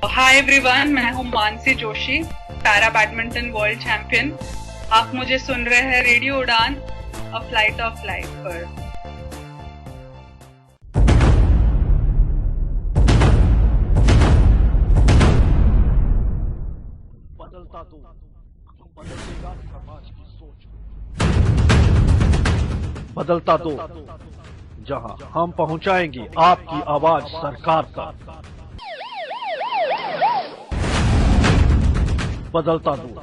Hi everyone, मैं हूँ Mansi Joshi, para badminton world champion. आप मुझे सुन रहे हैं रेडियो उड़ान अ फ्लाइट ऑफ लाइफ पर। बदलता तो बदल देगा समाज की सोच को। बदलता तो जहां हम पहुंचाएंगे आपकी आवाज सरकार तक। बदलता दो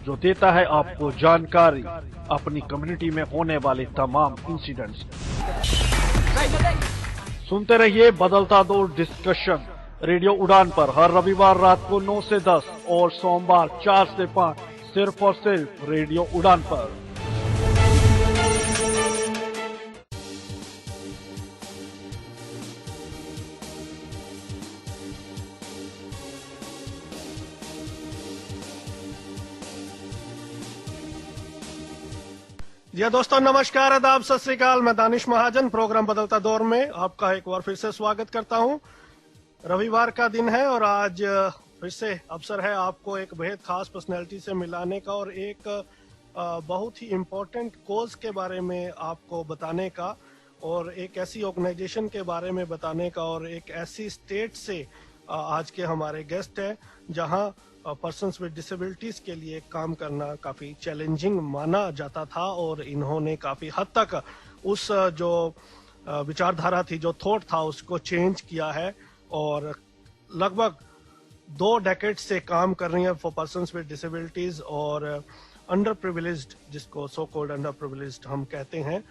जो देता है आपको जानकारी अपनी कम्युनिटी में होने वाले तमाम इंसिडेंट्स। सुनते रहिए बदलता दो डिस्कशन रेडियो उड़ान पर हर रविवार रात को 9 से 10 और सोमवार 4 से 5 सिर्फ और सिर्फ रेडियो उड़ान पर। जी दोस्तों, नमस्कार, आदाब, सत श्री अकाल। मैं दानिश महाजन प्रोग्राम बदलता दौर में आपका एक बार फिर से स्वागत करता हूं। रविवार का दिन है और आज फिर से अवसर है आपको एक बेहद खास पर्सनैलिटी से मिलाने का और एक बहुत ही इम्पोर्टेंट कोज के बारे में आपको बताने का और एक ऐसी ऑर्गेनाइजेशन के बारे में बताने का और एक ऐसी स्टेट से आज के हमारे गेस्ट हैं जहां पर्सन्स विद डिसेबिलिटीज के लिए काम करना काफी चैलेंजिंग माना जाता था और इन्होंने काफी हद तक उस जो विचारधारा थी, जो थॉट था, उसको चेंज किया है और लगभग 2 डेकेड से काम कर रही है फॉर पर्सन्स विद डिसेबिलिटीज और अंडर प्रिविलेज्ड, जिसको सो कॉल्ड अंडर प्रिविलेज्ड हम कहते हैं,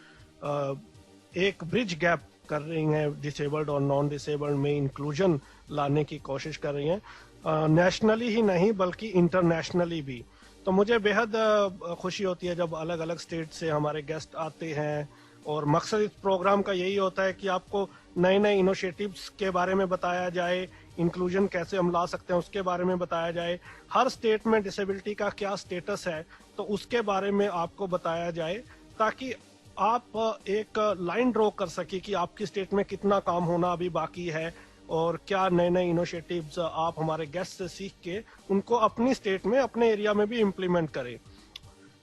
एक ब्रिज गैप कर रही हैं डिसेबल्ड और नॉन डिसेबल्ड में इंक्लूजन लाने की कोशिश कर रही हैं, नेशनली ही नहीं बल्कि इंटरनेशनली भी। तो मुझे बेहद खुशी होती है जब अलग अलग स्टेट से हमारे गेस्ट आते हैं और मकसद इस प्रोग्राम का यही होता है कि आपको नए नए इनिशिएटिव्स के बारे में बताया जाए, इंक्लूजन कैसे हम ला सकते हैं उसके बारे में बताया जाए, हर स्टेट में डिसेबिलिटी का क्या स्टेटस है तो उसके बारे में आपको बताया जाए, ताकि आप एक लाइन ड्रॉ कर सके कि आपकी स्टेट में कितना काम होना अभी बाकी है और क्या नए नए इनिशिएटिव्स आप हमारे गेस्ट से सीख के उनको अपनी स्टेट में, अपने एरिया में भी इम्प्लीमेंट करें।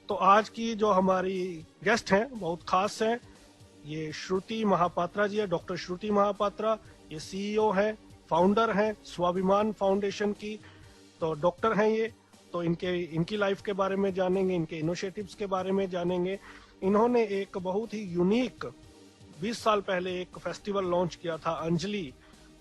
तो आज की जो हमारी गेस्ट हैं बहुत खास हैं। ये श्रुति महापात्रा जी है, डॉक्टर श्रुति महापात्रा। ये सीईओ हैं, फाउंडर हैं स्वाभिमान फाउंडेशन की। तो डॉक्टर हैं ये, तो इनकी लाइफ के बारे में जानेंगे, इनके इनिशिएटिव्स के बारे में जानेंगे। इन्होंने एक बहुत ही यूनिक 20 साल पहले एक फेस्टिवल लॉन्च किया था, अंजलि,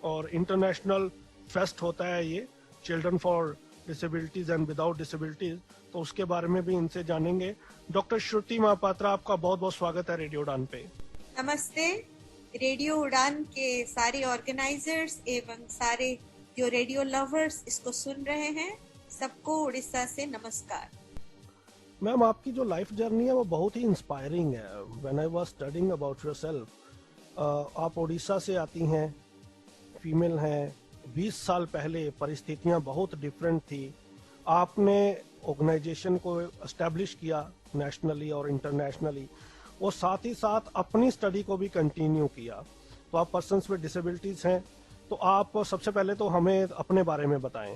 और इंटरनेशनल फेस्ट होता है ये, children for disabilities and without disabilities. तो उसके बारे में भी इनसे जानेंगे। डॉक्टर श्रुति महापात्रा, आपका बहुत बहुत स्वागत है रेडियो उड़ान पे। नमस्ते। रेडियो उड़ान के सारे ऑर्गेनाइजर्स एवं सारे जो रेडियो लवर्स इसको सुन रहे हैं, सबको उड़ीसा से नमस्कार। मैम, आपकी जो लाइफ जर्नी है वो बहुत ही इंस्पायरिंग है। When I was studying about yourself, आप उड़ीसा से आती हैं, फीमेल हैं। 20 साल पहले परिस्थितियां बहुत डिफरेंट थी। आपने ऑर्गेनाइजेशन को एस्टेब्लिश किया नेशनली और इंटरनेशनली, और साथ ही साथ अपनी स्टडी को भी कंटिन्यू किया। तो आप पर्सन्स विद डिसेबिलिटीज हैं, तो आप सबसे पहले तो हमें अपने बारे में बताएं।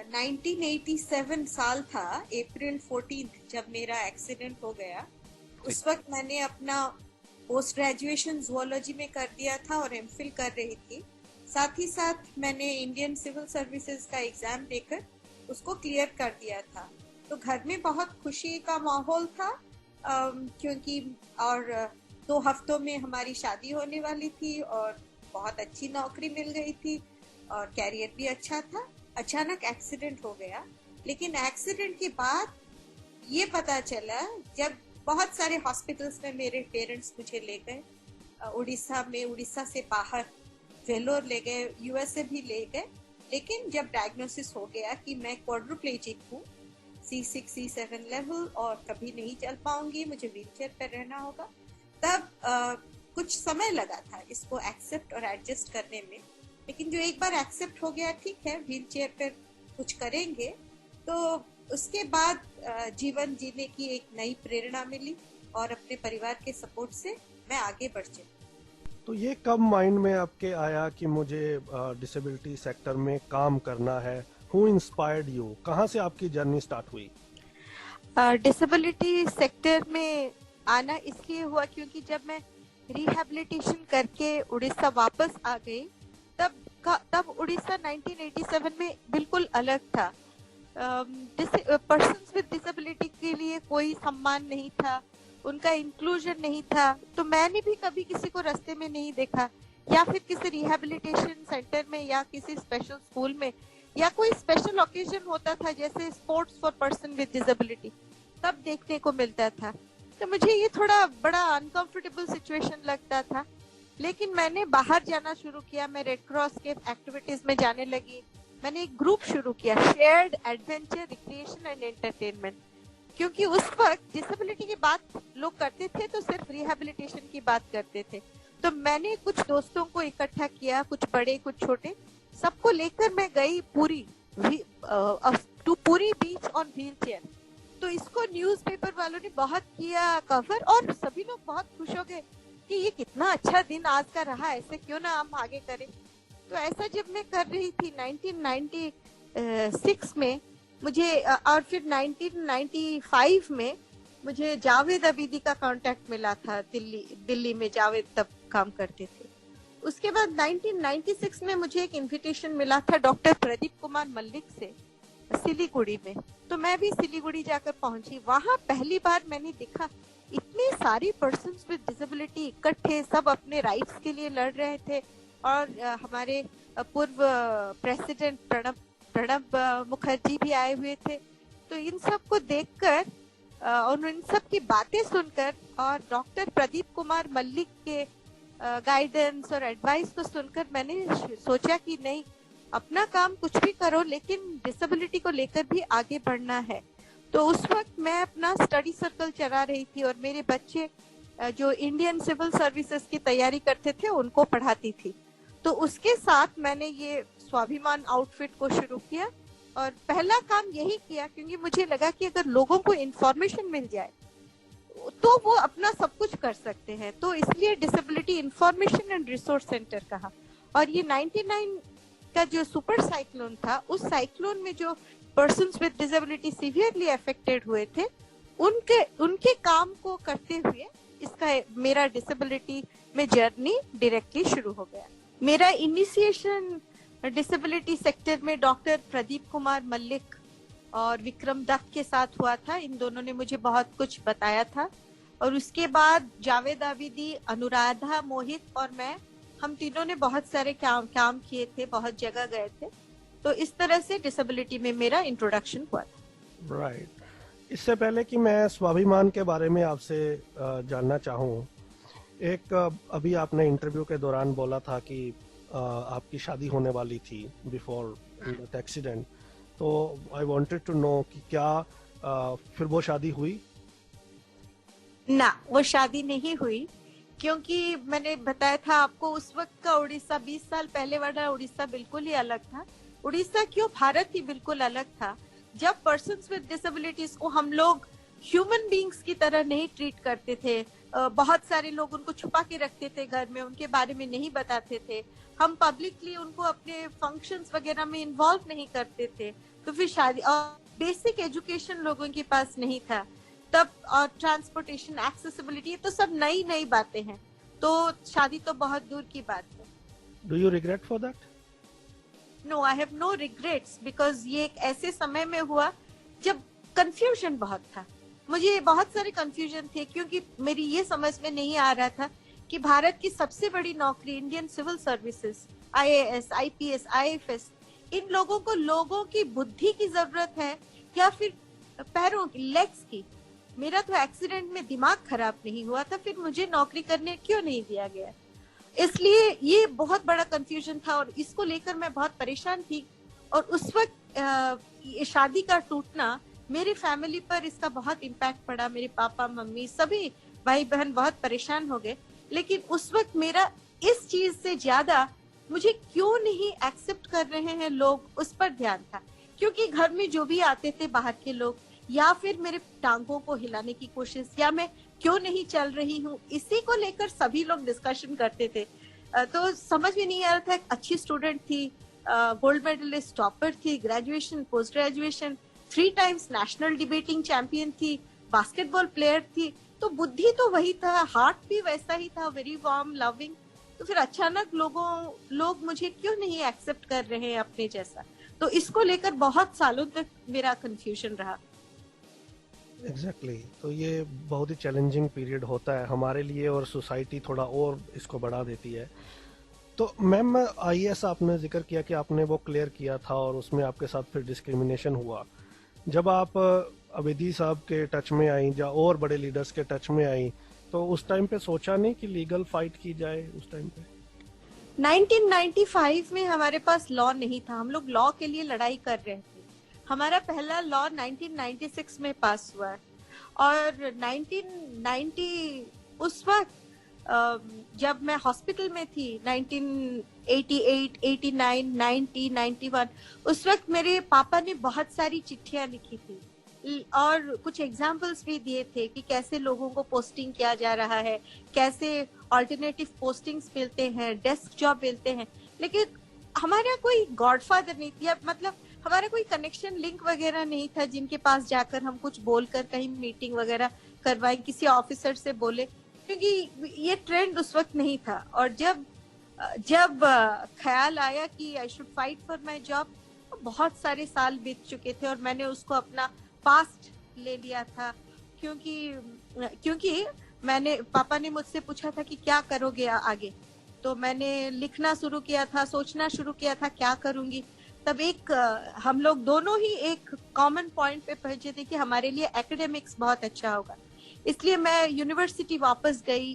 1987 साल था, अप्रैल 14 जब मेरा एक्सीडेंट हो गया। उस वक्त मैंने अपना पोस्ट ग्रेजुएशन जूलॉजी में कर दिया था और एमफिल कर रही थी। साथ ही साथ मैंने इंडियन सिविल सर्विसेज का एग्जाम देकर उसको क्लियर कर दिया था। तो घर में बहुत खुशी का माहौल था, क्योंकि और 2 हफ्तों में हमारी शादी होने वाली थी और बहुत अच्छी नौकरी मिल गई थी और कैरियर भी अच्छा था। अचानक एक्सीडेंट हो गया, लेकिन एक्सीडेंट के बाद ये पता चला, जब बहुत सारे हॉस्पिटल्स में मेरे पेरेंट्स मुझे ले गए, उड़ीसा से बाहर वेलोर ले गए, यूएसए भी ले गए, लेकिन जब डायग्नोसिस हो गया कि मैं क्वाड्रुप्लेजिक हूँ, C6 C7 लेवल और कभी नहीं चल पाऊंगी, मुझे व्हीलचेयर पर रहना होगा, तब कुछ समय लगा था इसको एक्सेप्ट और एडजस्ट करने में। लेकिन जो एक बार एक्सेप्ट हो गया, ठीक है व्हीलचेयर पर कुछ करेंगे, तो उसके बाद जीवन जीने की एक नई प्रेरणा मिली और अपने परिवार के सपोर्ट से मैं आगे बढ़ चली। तो ये कब माइंड में आपके आया कि मुझे डिसेबिलिटी सेक्टर में काम करना है? Who inspired you? कहाँ से आपकी जर्नी स्टार्ट हुई? डिसेबिलिटी सेक्टर में आना इसलिए हुआ क्योंकि जब मैं रिहैबिलिटेशन करके उड़ीसा वापस आ गई, तब उड़ीसा 1987 में बिल्कुल अलग था। पर्सन्स विद डिसेबिलिटी के लिए कोई सम्मान नहीं था, उनका इंक्लूजन नहीं था। तो मैंने भी कभी किसी को रास्ते में नहीं देखा, या फिर किसी रिहैबिलिटेशन सेंटर में या किसी स्पेशल स्कूल में, या कोई स्पेशल ओकेजन होता था जैसे sports for person with disability, तब देखने को मिलता था। तो मुझे ये थोड़ा बड़ा अनकंफर्टेबल सिचुएशन लगता था। लेकिन मैंने बाहर जाना शुरू किया, मैं रेड क्रॉस के एक्टिविटीज में जाने लगी। मैंने एक ग्रुप शुरू किया, shared adventure recreation and entertainment, क्योंकि उस वक्त डिसेबिलिटी की बात लोग करते थे तो सिर्फ रिहैबिलिटेशन की बात करते थे। तो मैंने कुछ दोस्तों को इकट्ठा किया, कुछ बड़े कुछ छोटे, सबको लेकर मैं गई पूरी बीच ऑन व्हील चेयर। तो इसको न्यूज़पेपर वालों ने बहुत किया कवर, और सभी लोग बहुत खुश हो गए कि ये कितना अच्छा दिन आज का रहा, ऐसे क्यों ना हम आगे करें। तो ऐसा जब मैं कर रही थी 1996 में मुझे, और फिर 1995 में मुझे जावेद अबीदी का कांटेक्ट मिला था। दिल्ली में जावेद तब काम करते थे। उसके बाद 1996 में मुझे एक इनविटेशन मिला था डॉक्टर प्रदीप कुमार मल्लिक से सिलीगुड़ी में। तो मैं भी सिलीगुड़ी जाकर पहुंची। वहां पहली बार मैंने देखा इतने सारी पर्सन्स विद डिसेबिलिटी इकट्ठे, सब अपने राइट्स के लिए लड़ रहे थे। और हमारे पूर्व प्रेसिडेंट प्रणब मुखर्जी भी आए हुए थे। तो इन सब को देखकर और इन सब की बातें सुनकर और डॉक्टर प्रदीप कुमार मल्लिक के गाइडेंस और एडवाइस को सुनकर मैंने सोचा कि नहीं, अपना काम कुछ भी करो लेकिन डिसेबिलिटी को लेकर भी आगे बढ़ना है। तो उस वक्त मैं अपना स्टडी सर्कल चला रही थी और मेरे बच्चे जो इंडियन सिविल सर्विसेज की तैयारी करते थे उनको पढ़ाती थी। तो उसके साथ मैंने ये स्वाभिमान आउटफिट को शुरू किया और पहला काम यही किया क्योंकि मुझे लगा कि अगर लोगों को इंफॉर्मेशन मिल जाए तो वो अपना सब कुछ कर सकते हैं। तो इसलिए disability information and resource centre कहा। और ये 99 का जो सुपर साइक्लोन था, उस साइक्लोन में जो persons with disability severely affected हुए थे उनके काम को करते हुए इसका मेरा डिसेबिलिटी में जर्नी डायरेक्टली शुरू हो गया। मेरा इनिशिएशन डिसेबिलिटी सेक्टर में डॉक्टर प्रदीप कुमार मल्लिक और विक्रम दत्त के साथ हुआ था। इन दोनों ने मुझे बहुत कुछ बताया था। और उसके बाद जावेद आबिदी, अनुराधा, मोहित और मैं, हम तीनों ने बहुत सारे काम किए थे, बहुत जगह गए थे। तो इस तरह से डिसेबिलिटी में मेरा इंट्रोडक्शन हुआ था। राइट। इससे पहले कि मैं स्वाभिमान के बारे में आपसे जानना चाहूँ, एक अभी आपने इंटरव्यू के दौरान बोला था कि आपकी शादी होने वाली थी बिफोर दैट एक्सीडेंट। तो आई वांटेड टू नो कि क्या फिर वो शादी हुई? ना, वो शादी नहीं हुई क्योंकि मैंने बताया था आपको उस वक्त का उड़ीसा 20 साल पहले वाला उड़ीसा बिल्कुल ही अलग था। उड़ीसा क्यों, भारत ही बिल्कुल अलग था। जब पर्सन्स विद डिसेबिलिटीज को हम लोग ह्यूमन बींग्स की तरह नहीं ट्रीट करते थे, बहुत सारे लोग उनको छुपा के रखते थे घर में, उनके बारे में नहीं बताते थे, हम पब्लिकली उनको अपने फंक्शंस वगैरह में इन्वॉल्व नहीं करते थे। तो फिर शादी और बेसिक एजुकेशन लोगों के पास नहीं था तब, और ट्रांसपोर्टेशन, एक्सेसिबिलिटी, ये तो सब नई नई बातें हैं। तो शादी तो बहुत दूर की बात है। Do you regret for that? No, I have no regrets because ये एक ऐसे समय में हुआ जब कंफ्यूजन बहुत था। मुझे बहुत सारे कंफ्यूजन थे क्योंकि मेरी ये समझ में नहीं आ रहा था कि भारत की सबसे बड़ी नौकरी Indian civil services, IAS, IPS, IFS, इन लोगों को लोगों की बुद्धि की जरूरत है या फिर पैरों की, लेग्स की। मेरा तो एक्सीडेंट में दिमाग खराब नहीं हुआ था, फिर मुझे नौकरी करने क्यों नहीं दिया गया? इसलिए ये बहुत बड़ा कंफ्यूजन था और इसको लेकर मैं बहुत परेशान थी। और उस वक्त शादी का टूटना, मेरी फैमिली पर इसका बहुत इम्पैक्ट पड़ा। मेरे पापा, मम्मी, सभी भाई बहन बहुत परेशान हो गए। लेकिन उस वक्त मेरा इस चीज से ज्यादा मुझे क्यों नहीं एक्सेप्ट कर रहे हैं लोग, उस पर ध्यान था। क्योंकि घर में जो भी आते थे बाहर के लोग, या फिर मेरे टांगों को हिलाने की कोशिश, या मैं क्यों नहीं चल रही हूँ, इसी को लेकर सभी लोग डिस्कशन करते थे। तो समझ में नहीं आ रहा था। अच्छी स्टूडेंट थी, गोल्ड मेडलिस्ट, टॉपर थी, graduation, post graduation, 3 times national debating champion थी, बास्केटबॉल प्लेयर थी। तो बुद्धि तो वही था, हार्ट भी वैसा ही था, वेरी वार्म, लविंग। तो फिर अचानक लोग मुझे क्यों नहीं एक्सेप्ट कर रहे हैं अपने जैसा। तो इसको लेकर बहुत सालों तक मेरा कंफ्यूजन रहा। एग्जैक्टली तो ये बहुत ही चैलेंजिंग पीरियड होता है हमारे लिए, और सोसाइटी थोड़ा और इसको बढ़ा देती है। तो मैम, आईएएस आपने जिक्र किया कि आपने वो क्लियर किया था और उसमें आपके साथ फिर डिस्क्रिमिनेशन हुआ। जब आप अवेदी साहब के टच में आई या और बड़े लीडर्स के टच में आई, तो उस टाइम पे सोचा नहीं कि लीगल फाइट की जाए उस टाइम पे? 1995 में हमारे पास लॉ नहीं था, हम लोग लॉ के लिए लड़ाई कर रहे थे। हमारा पहला लॉ 1996 में पास हुआ है, और 1990 उस वक्त जब मैं हॉस्पिटल में थी, 1988, 89, 90, 91, उस वक्त मेरे पापा ने बहुत सारी चिट्ठियां लिखी थी और कुछ एग्जाम्पल्स भी दिए थे कि कैसे लोगों को पोस्टिंग किया जा रहा है, कैसे ऑल्टरनेटिव पोस्टिंग्स मिलते हैं, डेस्क जॉब मिलते हैं। लेकिन हमारा कोई गॉडफादर नहीं था, मतलब हमारा कोई कनेक्शन लिंक वगैरह नहीं था जिनके पास जाकर हम कुछ बोलकर कहीं मीटिंग वगैरह करवाएं, किसी ऑफिसर से बोले, क्योंकि ये ट्रेंड उस वक्त नहीं था। और जब ख्याल आया कि I should fight for my job, बहुत सारे साल बीत चुके थे और मैंने उसको अपना पास्ट ले लिया था। क्योंकि पापा ने मुझसे पूछा था कि क्या करोगे आगे, तो मैंने लिखना शुरू किया था, सोचना शुरू किया था क्या करूंगी। तब हम लोग दोनों ही एक कॉमन पॉइंट पे पहुंचे थे कि हमारे लिए एकेडमिक्स बहुत अच्छा होगा। इसलिए मैं यूनिवर्सिटी वापस गई।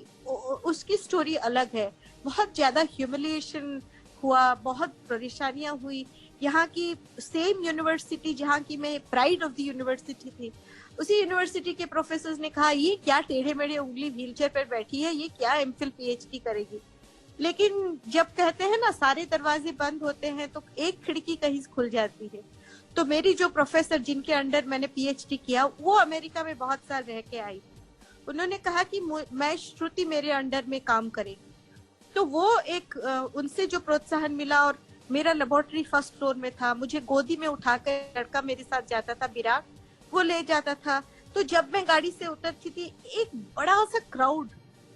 उसकी स्टोरी अलग है, बहुत ज्यादा ह्यूमिलिएशन हुआ, बहुत परेशानियां हुई। यहाँ की सेम यूनिवर्सिटी जहाँ की मैं प्राइड ऑफ द यूनिवर्सिटी थी, उसी यूनिवर्सिटी के प्रोफेसर्स ने कहा ये क्या टेढ़े मेढ़े उंगली व्हीलचेयर पर बैठी है, ये क्या एमफिल पीएचडी करेगी। लेकिन जब कहते हैं ना सारे दरवाजे बंद होते हैं तो एक खिड़की कहीं खुल जाती है। तो मेरी जो प्रोफेसर जिनके अंडर मैंने पीएचडी किया, वो अमेरिका में बहुत साल रह के आई। उन्होंने कहा कि मैं श्रुति मेरे अंडर में काम करेगी। तो वो उनसे जो प्रोत्साहन मिला, और मेरा लेबोरेटरी फर्स्ट फ्लोर में था, मुझे गोदी में उठाकर लड़का मेरे साथ जाता था, विराट, वो ले जाता था। तो जब मैं गाड़ी से उतरती थी, एक बड़ा सा क्राउड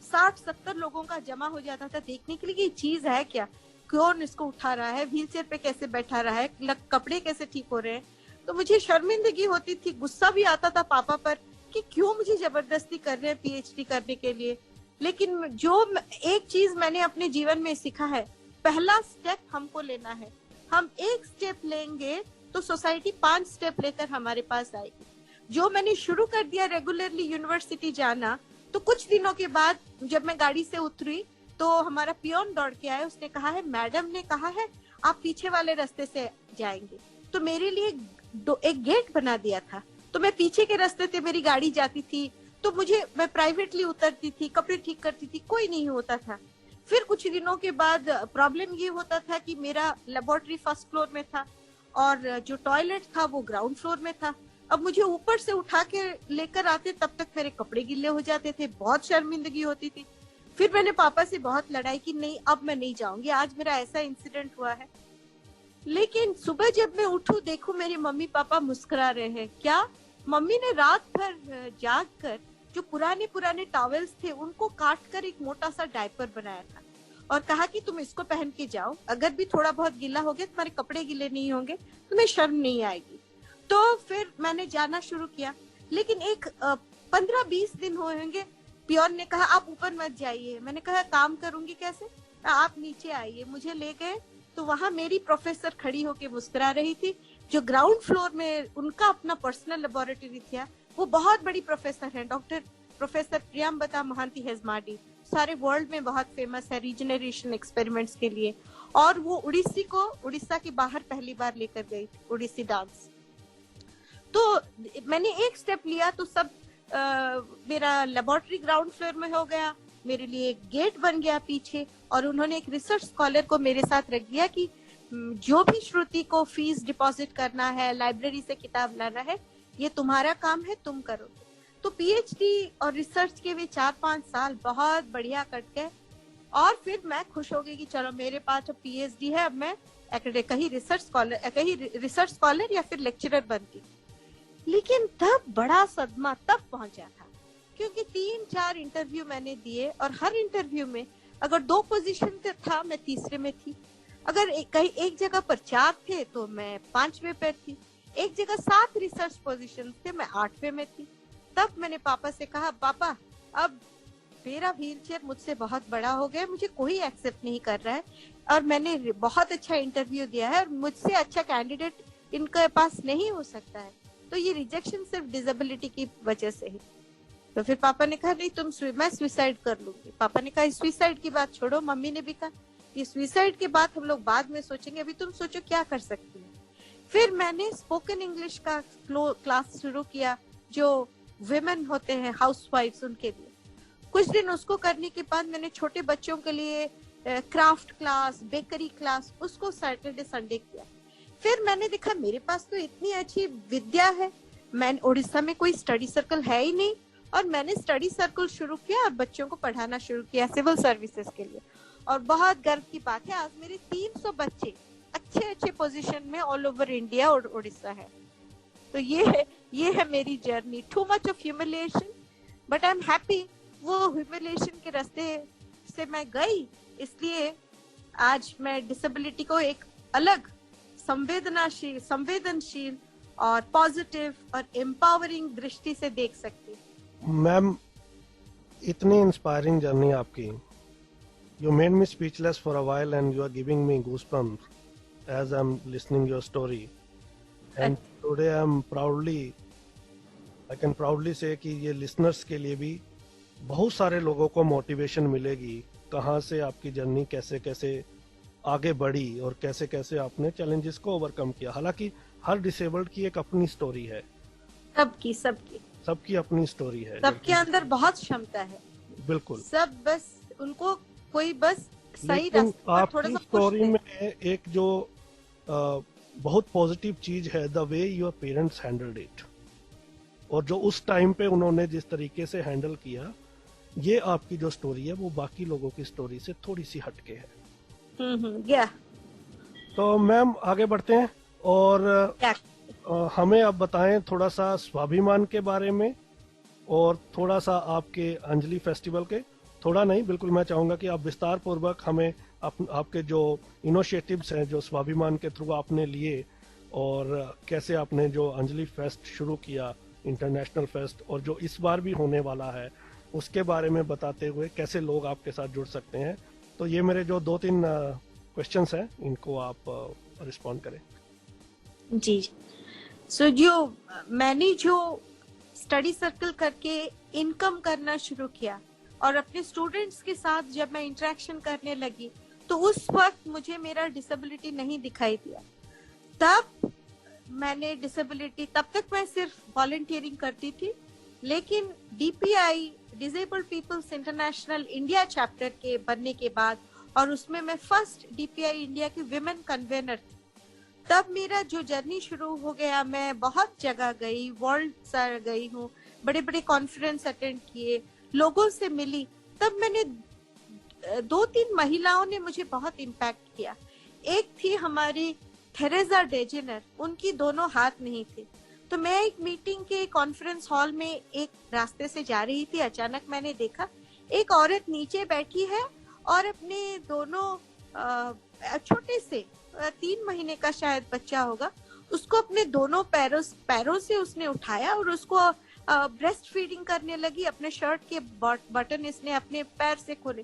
60-70 लोगों का जमा हो जाता था देखने के लिए कि ये चीज है क्या, कौन इसको उठा रहा है, व्हीलचेयर पे कैसे बैठा रहा है, कपड़े कैसे ठीक हो रहे हैं। तो मुझे शर्मिंदगी होती थी, गुस्सा भी आता था पापा पर कि क्यों मुझे जबरदस्ती कर रहे हैं पीएचडी करने के लिए। लेकिन जो एक चीज मैंने अपने जीवन में सीखा है, पहला स्टेप हमको लेना है। हम एक स्टेप लेंगे तो सोसाइटी 5 स्टेप लेकर हमारे पास आएगी। जो मैंने शुरू कर दिया रेगुलरली यूनिवर्सिटी जाना, तो कुछ दिनों के बाद जब मैं गाड़ी से उतरी तो हमारा पियोन दौड़ के आया। उसने कहा है मैडम ने कहा है आप पीछे वाले रास्ते से जाएंगे। तो मेरे लिए एक गेट बना दिया था, तो मैं पीछे के रास्ते से मेरी गाड़ी जाती थी। तो मैं प्राइवेटली उतरती थी, कपड़े ठीक करती थी, कोई नहीं होता था। फिर कुछ दिनों के बाद प्रॉब्लम ये होता था कि मेरा लेबोरेटरी फर्स्ट फ्लोर में था और जो टॉयलेट था वो ग्राउंड फ्लोर में था। अब मुझे ऊपर से उठा के लेकर आते, तब तक मेरे कपड़े गिल्ले हो जाते थे, बहुत शर्मिंदगी होती थी। फिर मैंने पापा से बहुत लड़ाई की, नहीं अब मैं नहीं जाऊंगी, आज मेरा ऐसा इंसिडेंट हुआ है। लेकिन सुबह जब मैं उठूं देखूं मेरे मम्मी पापा मुस्कुरा रहे हैं। क्या? मम्मी ने रात भर जाग कर जो पुराने टॉवेल्स थे उनको काट कर एक मोटा सा डायपर बनाया था और कहा कि तुम इसको पहन के जाओ, अगर भी थोड़ा बहुत गीला हो गया, तुम्हारे कपड़े गीले नहीं होंगे, तुम्हें शर्म नहीं आएगी। तो फिर मैंने जाना शुरू किया। लेकिन 15-20 दिन हुए होंगे, पियोन ने कहा आप ऊपर मत जाइए। मैंने कहा काम करूंगी कैसे, आप नीचे आइए। मुझे ले गए तो वहां मेरी प्रोफेसर खड़ी होके मुस्कुरा रही थी। जो ग्राउंड फ्लोर में उनका अपना पर्सनल लेबोरेटरी था, वो बहुत बड़ी प्रोफेसर है, प्रोफेसर प्रियंबदा महांती हेजमाडी, सारे वर्ल्ड में बहुत फेमस है रीजनरेशन एक्सपेरिमेंट्स के लिए। और वो उड़ीसा के बाहर पहली बार लेकर गई, उड़ीसी डांस। तो मैंने एक स्टेप लिया तो सब मेरा लेबोरेटरी ग्राउंड फ्लोर में हो गया, मेरे लिए एक गेट बन गया पीछे। और उन्होंने एक रिसर्च स्कॉलर को मेरे साथ रख दिया कि जो भी श्रुति को फीस डिपॉजिट करना है, लाइब्रेरी से किताब लाना है, ये तुम्हारा काम है, तुम करो। तो पीएचडी और रिसर्च के भी 4-5 साल बहुत बढ़िया कट गए। और फिर मैं खुश हो गई कि चलो मेरे पास अब PhD है, अब मैं कहीं रिसर्च स्कॉलर या फिर लेक्चरर बनती। लेकिन तब बड़ा सदमा तब पहुंचा था, क्योंकि 3-4 इंटरव्यू मैंने दिए और हर इंटरव्यू में अगर 2 पोजीशन था मैं तीसरे में थी, अगर कहीं एक जगह पर 4 थे तो मैं 5वें पर थी, एक जगह 7 रिसर्च पोजीशन थे मैं 8वें में थी। तब मैंने पापा से कहा, पापा अब मेरा व्हीलचेयर मुझसे बहुत बड़ा हो गया, मुझे कोई एक्सेप्ट नहीं कर रहा है और मैंने बहुत अच्छा इंटरव्यू दिया है और मुझसे अच्छा कैंडिडेट इनके पास नहीं हो सकता है, तो ये रिजेक्शन सिर्फ डिसेबिलिटी की वजह से है। तो फिर पापा ने कहा नहीं मैं सुसाइड कर लूंगी। पापा ने कहा सुसाइड की बात छोड़ो, मम्मी ने भी कहा ये सुसाइड की बात हम लोग बाद में सोचेंगे, अभी तुम सोचो क्या कर सकती है। फिर मैंने स्पोकन इंग्लिश का क्लास शुरू किया, जो विमेन होते हैं हाउसवाइफ्स उनके लिए। कुछ दिन उसको करने के बाद मैंने छोटे बच्चों के लिए क्राफ्ट क्लास, बेकरी क्लास, उसको सैटरडे संडे किया। फिर मैंने देखा मेरे पास तो इतनी अच्छी विद्या है, मैं उड़ीसा में कोई स्टडी सर्कल है ही नहीं, और मैंने स्टडी सर्कल शुरू किया और बच्चों को पढ़ाना शुरू किया सिविल सर्विसेज के लिए। और बहुत गर्व की बात है, आज मेरे 300 बच्चे अच्छे पोजीशन में ऑल ओवर इंडिया और उड़ीसा है। तो ये है मेरी journey. Too much of humiliation but I am happy, वो ह्यूमिलिएशन के रास्ते से मैं गई, इसलिए आज मैं डिसेबिलिटी को एक अलग संवेदनशील और पॉजिटिव और एम्पावरिंग दृष्टि से देख सकती हूँ। मैम, इतनी इंस्पायरिंग जर्नी आपकी, you made me speechless for a while and you are giving me goosebumps as I'm listening your story, and today I can proudly say कि ये listeners के लिए भी बहुत सारे लोगों को मोटिवेशन मिलेगी, कहाँ से आपकी जर्नी कैसे कैसे आगे बढ़ी और कैसे कैसे आपने चैलेंजेस को ओवरकम किया। हालांकि हर डिसेबल्ड की एक अपनी स्टोरी है, सबकी अपनी स्टोरी है, सबके अंदर बहुत क्षमता है, बिल्कुल सब बस उनको कोई बस सही रास्ते पर थोड़ा सा स्टोरी में एक जो बहुत पॉजिटिव चीज है, the way your parents handled it, और जो उस टाइम पे उन्होंने जिस तरीके से हैंडल किया, ये आपकी जो स्टोरी है वो बाकी लोगों की स्टोरी से थोड़ी सी हटके है। तो मैम आगे बढ़ते हैं और हमें आप बताएं थोड़ा सा स्वाभिमान के बारे में और थोड़ा सा आपके अंजलि फेस्टिवल के, थोड़ा नहीं बिल्कुल, मैं चाहूंगा कि आप विस्तार पूर्वक हमें आपके जो इनिशिएटिव्स हैं जो स्वाभिमान के थ्रू आपने लिए, और कैसे आपने जो अंजलि फेस्ट शुरू किया, इंटरनेशनल फेस्ट, और जो इस बार भी होने वाला है उसके बारे में बताते हुए कैसे लोग आपके साथ जुड़ सकते हैं। तो ये मेरे जो 2-3 क्वेश्चंस हैं, इनको आप रिस्पॉन्ड करें। जी, मैंने जो स्टडी सर्कल करके इनकम करना शुरू किया और अपने स्टूडेंट्स के साथ जब मैं इंटरेक्शन करने लगी, तो उस वक्त मुझे मेरा डिसेबिलिटी नहीं दिखाई दिया। तब मैंने डिसेबिलिटी, तब तक मैं सिर्फ वॉलंटियरिंग करती थी, लेकिन DPI disabled peoples international India chapter के बनने के बाद, और उसमें मैं फर्स्ट DPI इंडिया की विमेन कन्वेनर थी, तब मेरा जो जर्नी शुरू हो गया। मैं बहुत जगह गई, वर्ल्ड सर गई हूँ, बड़े बड़े कॉन्फ्रेंस अटेंड किए, लोगों से मिली। तब मैंने 2-3 महिलाओं ने मुझे बहुत इम्पैक्ट किया। एक थी हमारी थेरेसा डेजेनर, उनकी दोनों हाथ नहीं थे। तो मैं एक मीटिंग के कॉन्फ्रेंस हॉल में एक रास्ते से जा रही थी, अचानक मैंने देखा एक औरत नीचे बैठी है और अपने दोनों छोटे से 3 महीने का शायद बच्चा होगा, उसको अपने दोनों पैरों से उसने उठाया और उसको ब्रेस्ट फीडिंग करने लगी। अपने शर्ट के बटन इसने अपने पैर से खोले।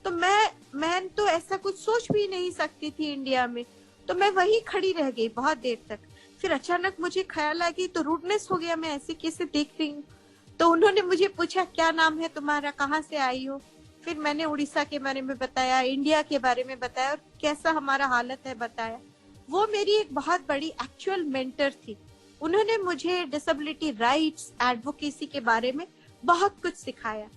तो मैं तो ऐसा कुछ सोच भी नहीं सकती थी इंडिया में, तो मैं वहीं खड़ी रह गई बहुत देर तक। फिर अचानक मुझे ख्याल आ गई, तो रूडनेस हो गया, मैं ऐसे कैसे देख रही हूँ। तो उन्होंने मुझे पूछा क्या नाम है तुम्हारा, कहाँ से आई हो। फिर मैंने उड़ीसा के बारे में बताया, इंडिया के बारे में बताया और कैसा हमारा हालत है बताया। वो मेरी एक बहुत बड़ी एक्चुअल मेंटर थी। उन्होंने मुझे डिसेबिलिटी राइट्स, एडवोकेसी के बारे में बहुत कुछ सिखाया।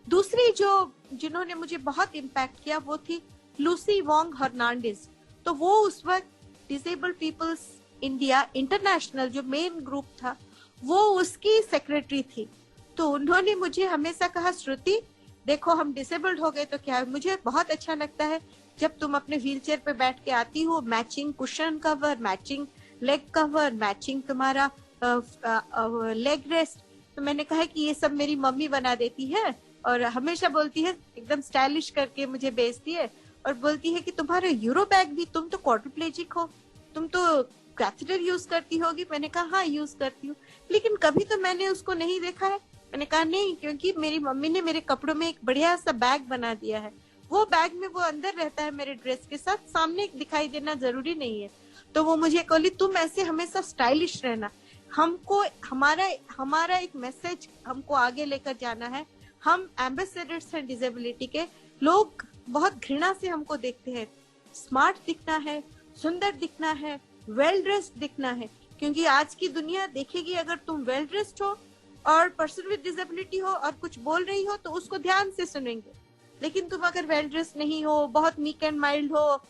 दूसरी जिन्होंने मुझे बहुत इम्पैक्ट किया वो थी लूसी वोंग हर्नांडिस। तो वो उस वक्त डिसेबल्ड पीपल्स इंडिया इंटरनेशनल जो मेन ग्रुप था, वो उसकी सेक्रेटरी थी। तो उन्होंने मुझे हमेशा कहा, श्रुति देखो हम डिसेबल्ड हो गए तो क्या है। मुझे बहुत अच्छा लगता है जब तुम अपने व्हीलचेयर पे बैठ के आती हो, matching cushion cover, matching leg cover, matching तुम्हारा लेग रेस्ट। तो मैंने कहा कि ये सब मेरी मम्मी बना देती है और हमेशा बोलती है, एकदम स्टाइलिश करके मुझे बेचती है और बोलती है कि तुम्हारा यूरो बैग भी, तुम तो क्वाड्रिप्लेजिक हो, तुम तो कैथेटर यूज करती होगी। मैंने कहा हाँ यूज करती हूँ, लेकिन कभी तो मैंने उसको नहीं देखा है। मैंने कहा नहीं, क्योंकि मेरी मम्मी ने मेरे कपड़ों में एक बढ़िया सा बैग बना दिया है, वो बैग में वो अंदर रहता है मेरे ड्रेस के साथ, सामने दिखाई देना जरूरी नहीं है। तो वो मुझे बोली तुम ऐसे हमेशा स्टाइलिश रहना, हमको हमारा एक मैसेज हमको आगे लेकर जाना है। हम एम्बेसडर्स हैं डिसेबिलिटी के, लोग बहुत घृणा से हमको देखते हैं। स्मार्ट दिखना है, सुंदर दिखना है, वेल ड्रेस्ड दिखना है, क्योंकि आज की दुनिया देखेगी अगर तुम वेल ड्रेस्ड हो और पर्सन विद डिसेबिलिटी हो और कुछ बोल रही हो तो उसको ध्यान से सुनेंगे। लेकिन तुम अगर वेल ड्रेस्ड नहीं हो, बहुत मीक एंड माइल्ड हो,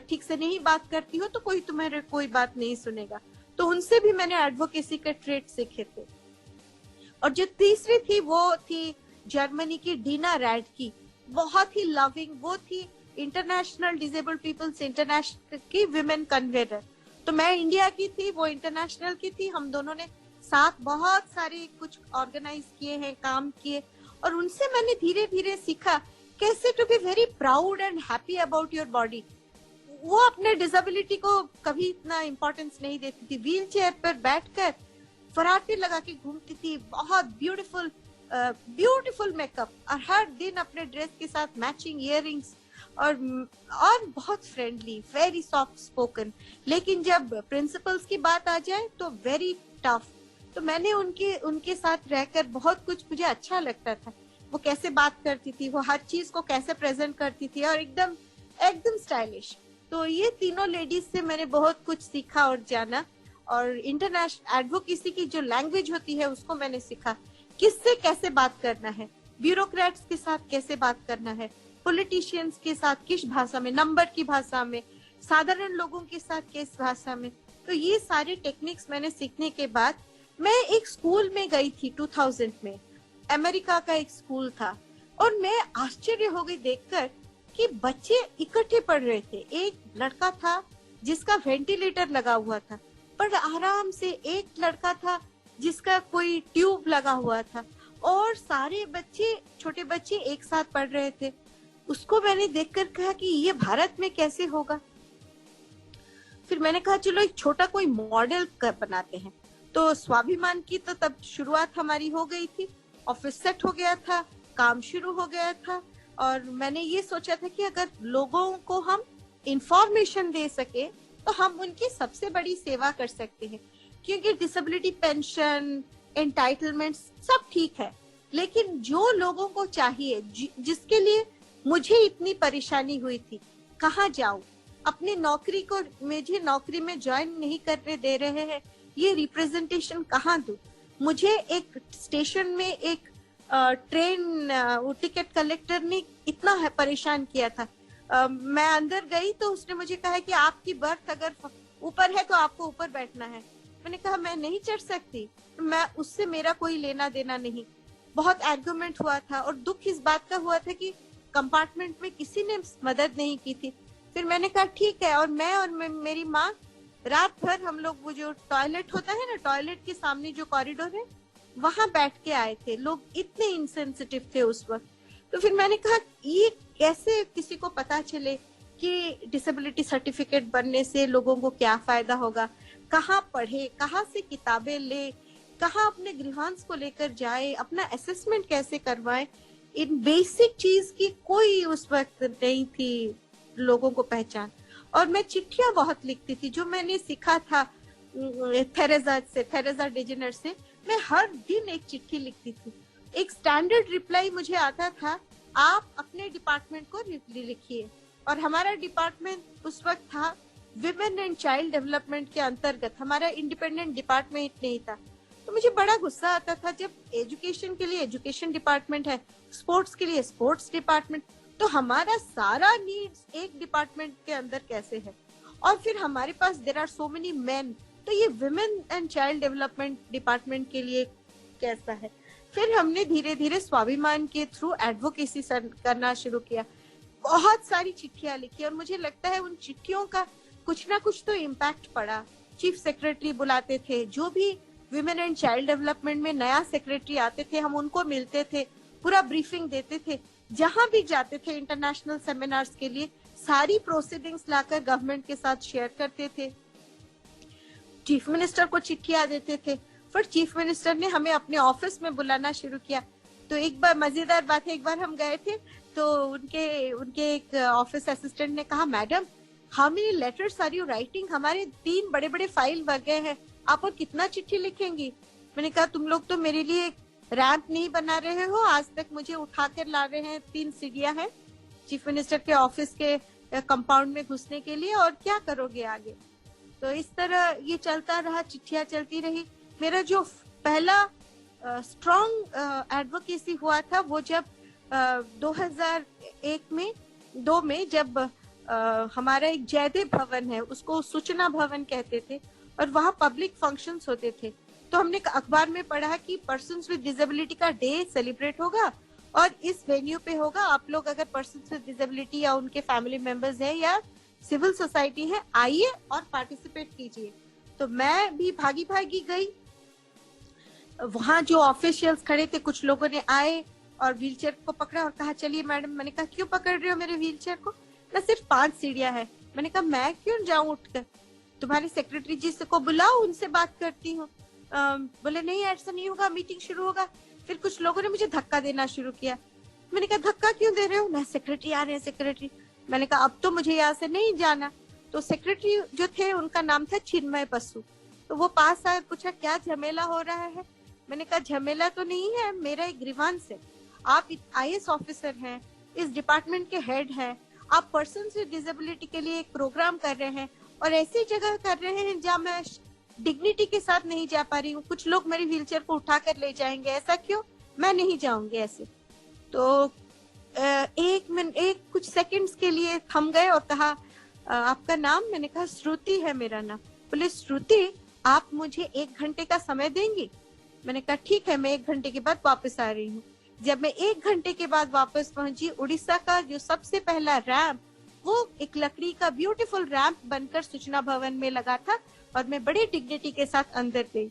ठीक से नहीं बात करती हो, तो कोई तुम्हारे कोई बात नहीं सुनेगा। तो उनसे भी मैंने एडवोकेसी के ट्रेट सीखे थे। और जो तीसरी थी वो थी जर्मनी की डीना रैड की, बहुत ही लविंग। वो थी इंटरनेशनल डिसेबल्ड पीपल्स इंटरनेशनल की विमेन कन्वेनर। तो मैं इंडिया की थी, वो इंटरनेशनल की थी। हम दोनों ने साथ बहुत सारे कुछ ऑर्गेनाइज किए हैं, काम किए, और उनसे मैंने धीरे धीरे सीखा कैसे to be very proud and happy about your body. वो अपने डिसेबिलिटी को कभी इतना इम्पोर्टेंस नहीं देती थी, व्हील चेयर पर बैठकर फराटे लगा के घूमती थी, बहुत ब्यूटीफुल मेकअप, और हर दिन अपने ड्रेस के साथ मैचिंग इयररिंग्स, और बहुत फ्रेंडली, वेरी सॉफ्ट स्पोकन। लेकिन जब प्रिंसिपल्स की बात आ जाए तो वेरी टफ। तो मैंने उनके साथ रहकर बहुत कुछ मुझे अच्छा लगता था। वो कैसे बात करती थी, वो हर चीज को कैसे प्रेजेंट करती थी, और एकदम स्टाइलिश। तो ये तीनों लेडीज से मैंने बहुत कुछ सीखा और जाना। और इंटरनेशनल एडवोकेसी की जो लैंग्वेज होती है उसको मैंने सीखा, किससे कैसे बात करना है, ब्यूरोक्रेट्स के साथ कैसे बात करना है, पॉलिटिशियंस के साथ किस भाषा में, नंबर की भाषा में, साधारण लोगों के साथ किस भाषा में। तो ये सारे टेक्निक्स मैंने सीखने के बाद मैं एक स्कूल में गई थी 2000 में, अमेरिका का एक स्कूल था, और मैं आश्चर्य हो गई देखकर कि बच्चे इकट्ठे पढ़ रहे थे। एक लड़का था जिसका वेंटिलेटर लगा हुआ था, पर आराम से, एक लड़का था जिसका कोई ट्यूब लगा हुआ था, और सारे बच्चे, छोटे बच्चे एक साथ पढ़ रहे थे। उसको मैंने देखकर कहा कि ये भारत में कैसे होगा। फिर मैंने कहा चलो एक छोटा कोई मॉडल बनाते हैं। तो स्वाभिमान की तो तब शुरुआत हमारी हो गई थी, ऑफिस सेट हो गया था, काम शुरू हो गया था, और मैंने ये सोचा था कि अगर लोगों को हम इंफॉर्मेशन दे सके तो हम उनकी सबसे बड़ी सेवा कर सकते हैं। क्योंकि डिसेबिलिटी पेंशन, एंटाइटलमेंट्स सब ठीक है, लेकिन जो लोगों को चाहिए, जिसके लिए मुझे इतनी परेशानी हुई थी, कहाँ जाऊं, अपनी नौकरी को, मुझे नौकरी में ज्वाइन नहीं करने दे रहे हैं, ये रिप्रेजेंटेशन कहाँ दूं। मुझे एक स्टेशन में एक ट्रेन टिकट कलेक्टर ने इतना परेशान किया था। मैं अंदर गई तो उसने मुझे कहा कि आपकी बर्थ अगर ऊपर है तो आपको ऊपर बैठना है। मैंने कहा मैं नहीं चढ़ सकती, मैं उससे मेरा कोई लेना देना नहीं। बहुत आर्गुमेंट हुआ था, और दुख इस बात का हुआ था कि कंपार्टमेंट में किसी ने मदद नहीं की थी। फिर मैंने कहा ठीक है, और मैं और मेरी माँ रात भर हम लोग, वो जो टॉयलेट होता है ना, टॉयलेट के सामने जो कॉरिडोर है, वहां बैठ के आए थे। लोग इतने इंसेंसिटिव थे उस वक्त। तो फिर मैंने कहा ये कैसे किसी को पता चले कि डिसेबिलिटी सर्टिफिकेट बनने से लोगों को क्या फायदा होगा, कहाँ पढ़े, कहाँ से किताबें ले, कहाँ अपने गृहांश को लेकर जाए, अपना असेसमेंट कैसे करवाए। इन बेसिक चीज की कोई उस वक्त नहीं थी लोगों को पहचान। और मैं चिट्ठियां बहुत लिखती थी, जो मैंने सीखा था थेरेसा डिजेनर से। मैं हर दिन एक चिट्ठी लिखती थी, एक स्टैंडर्ड रिप्लाई मुझे आता था, आप अपने डिपार्टमेंट को लिखिए। और हमारा डिपार्टमेंट उस वक्त था विमेन एंड चाइल्ड डेवलपमेंट के अंतर्गत, हमारा इंडिपेंडेंट डिपार्टमेंट नहीं था। तो मुझे बड़ा गुस्सा आता था, जब एजुकेशन के लिए एजुकेशन डिपार्टमेंट है, स्पोर्ट्स के लिए स्पोर्ट्स डिपार्टमेंट, तो हमारा सारा नीड्स एक डिपार्टमेंट के अंदर कैसे है। और फिर हमारे पास there are so many men, तो ये women and child development department के लिए कैसा है। फिर हमने धीरे धीरे स्वाभिमान के थ्रू एडवोकेसी करना शुरू किया। बहुत सारी चिट्ठियां लिखी और मुझे लगता है उन चिट्ठियों का कुछ ना कुछ तो इम्पैक्ट पड़ा। चीफ सेक्रेटरी बुलाते थे, जो भी विमेन एंड चाइल्ड डेवलपमेंट में नया सेक्रेटरी आते थे हम उनको मिलते थे, पूरा ब्रीफिंग देते थे। जहां भी जाते थे इंटरनेशनल सेमिनार्स के लिए सारी प्रोसीडिंग्स लाकर गवर्नमेंट के साथ शेयर करते थे। चीफ मिनिस्टर को चिट्ठियां देते थे। फिर चीफ मिनिस्टर ने हमें अपने ऑफिस में बुलाना शुरू किया। तो एक बार मजेदार बात है, एक बार हम गए थे तो उनके एक ऑफिस असिस्टेंट ने कहा, madam how many letters are you writing, हमारे 3 बड़े बड़े फाइल बन गए हैं, आप और कितना चिट्ठी लिखेंगी। मैंने कहा तुम लोग तो मेरे लिए रैंप नहीं बना रहे हो, आज तक मुझे उठा कर ला रहे हैं, 3 सीढ़ियां हैं चीफ मिनिस्टर के ऑफिस के कंपाउंड में घुसने के लिए, और क्या करोगे आगे। तो इस तरह ये चलता रहा, चिट्ठियां चलती रही। मेरा जो पहला स्ट्रॉन्ग एडवोकेसी हुआ था वो जब 2001 में 2 में जब हमारा एक जयदेव भवन है, उसको सूचना भवन कहते थे, और वहाँ पब्लिक फंक्शंस होते थे। तो हमने अखबार में पढ़ा कि पर्सन्स विद डिसेबिलिटी का डे सेलिब्रेट होगा और इस वेन्यू पे होगा। आप लोग अगर पर्सन्स विद डिसेबिलिटी या उनके फैमिली मेंबर्स हैं या सिविल सोसाइटी है, आइए और पार्टिसिपेट कीजिए। तो मैं भी भागी भागी गई। वहाँ जो ऑफिशियल्स खड़े थे, कुछ लोगों ने आए और व्हीलचेयर को पकड़ा और कहा चलिए मैडम। मैंने कहा क्यों पकड़ रहे हो मेरे व्हीलचेयर को, ना सिर्फ 5 सीढ़ियां है। मैंने कहा मैं क्यों जाऊं उठकर, तुम्हारे सेक्रेटरी जी से को बुलाओ, उनसे बात करती हूँ। बोले नहीं ऐसा नहीं होगा, मीटिंग शुरू होगा। फिर कुछ लोगों ने मुझे धक्का देना शुरू किया। मैंने कहा धक्का क्यों दे रहे हो, ना सेक्रेटरी आ रहे हैं सेक्रेटरी। मैंने कहा अब तो मुझे यहाँ से नहीं जाना। तो सेक्रेटरी जो थे उनका नाम था चिन्मय बसु। तो वो पास आए, पूछा क्या झमेला हो रहा है। मैंने कहा झमेला तो नहीं है, मेरा एक ग्रीवांस है। आप IAS ऑफिसर हैं, इस डिपार्टमेंट के हेड हैं, आप पर्सन विद डिसेबिलिटी के लिए एक प्रोग्राम कर रहे हैं और ऐसी जगह कर रहे हैं जहाँ मैं डिग्निटी के साथ नहीं जा पा रही हूँ। कुछ लोग मेरी व्हीलचेयर को उठा कर ले जाएंगे, ऐसा क्यों, मैं नहीं जाऊंगी ऐसे। तो एक कुछ सेकंड्स के लिए थम गए और कहा आपका नाम। मैंने कहा श्रुति है मेरा नाम। बोले श्रुति आप मुझे 1 घंटे का समय देंगी। मैंने कहा ठीक है, मैं 1 घंटे के बाद वापस आ रही हूँ। जब मैं 1 घंटे के बाद वापस पहुंची, उड़ीसा का जो सबसे पहला रैंप वो एक लकड़ी का ब्यूटीफुल रैंप बनकर सूचना भवन में लगा था और मैं बड़ी डिग्निटी के साथ अंदर गई।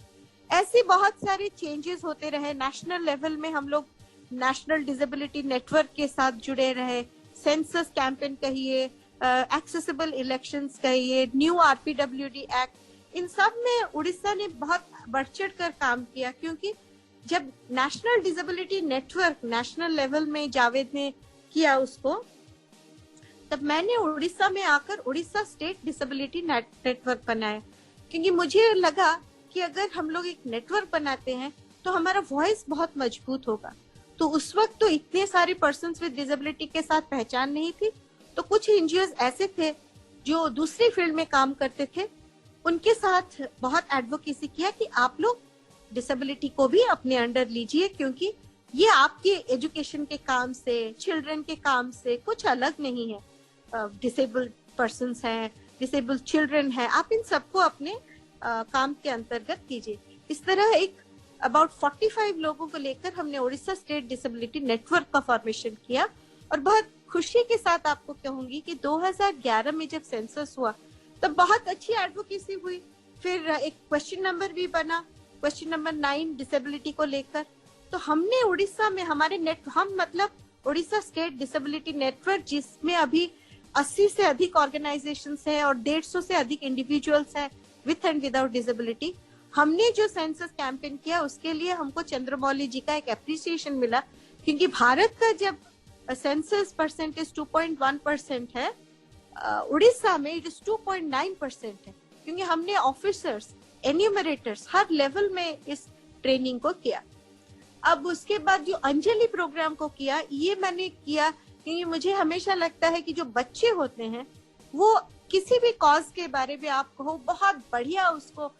ऐसे बहुत सारे चेंजेस होते रहे। नेशनल लेवल में हम लोग नेशनल डिसेबिलिटी नेटवर्क के साथ जुड़े रहे। सेंसस कैंपेन कहिए, एक्सेसिबल इलेक्शंस कहिए, न्यू RPWD एक्ट, इन सब में उड़ीसा ने बहुत बढ़ चढ़ कर काम किया। क्योंकि जब national disability network national level में जावेद ने किया उसको, तब मैंने उड़ीसा में आकर उड़ीसा स्टेट डिसेबिलिटी नेटवर्क बनाया। क्योंकि मुझे लगा कि अगर हम लोग एक नेटवर्क बनाते हैं तो हमारा वॉइस बहुत मजबूत होगा। तो उस वक्त तो इतने सारे पर्सन्स विद डिसेबिलिटी के साथ पहचान नहीं थी। तो कुछ NGOs ऐसे थे जो दूसरी फील्ड में काम करते थे, उनके साथ बहुत एडवोकेसी किया कि आप लोग डिसेबिलिटी को भी अपने अंडर लीजिए, क्योंकि ये आपके एजुकेशन के काम से, चिल्ड्रन के काम से कुछ अलग नहीं है। डिसेबल्ड पर्सन्स हैं, डिसेबल्ड चिल्ड्रन है, आप इन सबको अपने काम के अंतर्गत कीजिए। इस तरह एक अबाउट 45 लोगों को लेकर हमने उड़ीसा स्टेट डिसेबिलिटी नेटवर्क का फॉर्मेशन किया। और बहुत खुशी के साथ आपको कहूंगी कि 2011 में जब सेंसस हुआ तब बहुत अच्छी एडवोकेसी हुई। फिर एक क्वेश्चन नंबर भी बना, क्वेश्चन नंबर 9 डिसेबिलिटी को लेकर। तो हमने उड़ीसा में हमारे हम मतलब उड़ीसा स्टेट डिसेबिलिटी नेटवर्क, जिसमें अभी 80 से अधिक ऑर्गेनाइजेशंस हैं और 150 से अधिक इंडिविजुअल्स हैं विथ एंड विदाउट डिसेबिलिटी। हमने जो सेंसस कैंपेन किया उसके लिए हमको चंद्रमौली जी का एक एप्रिसिएशन मिला, क्योंकि भारत का जब सेंसस परसेंटेज 2.1% है, उड़ीसा में इट इज 2.9% है। क्योंकि हमने ऑफिसर्स, एन्यूमरेटर्स हर लेवल में इस ट्रेनिंग को किया। अब उसके बाद जो अंजलि प्रोग्राम को किया, ये मैंने किया क्योंकि मुझे हमेशा लगता है कि जो बच्चे होते हैं वो किसी भी कॉज के बारे में आप कहो बहुत बढ़िया उसको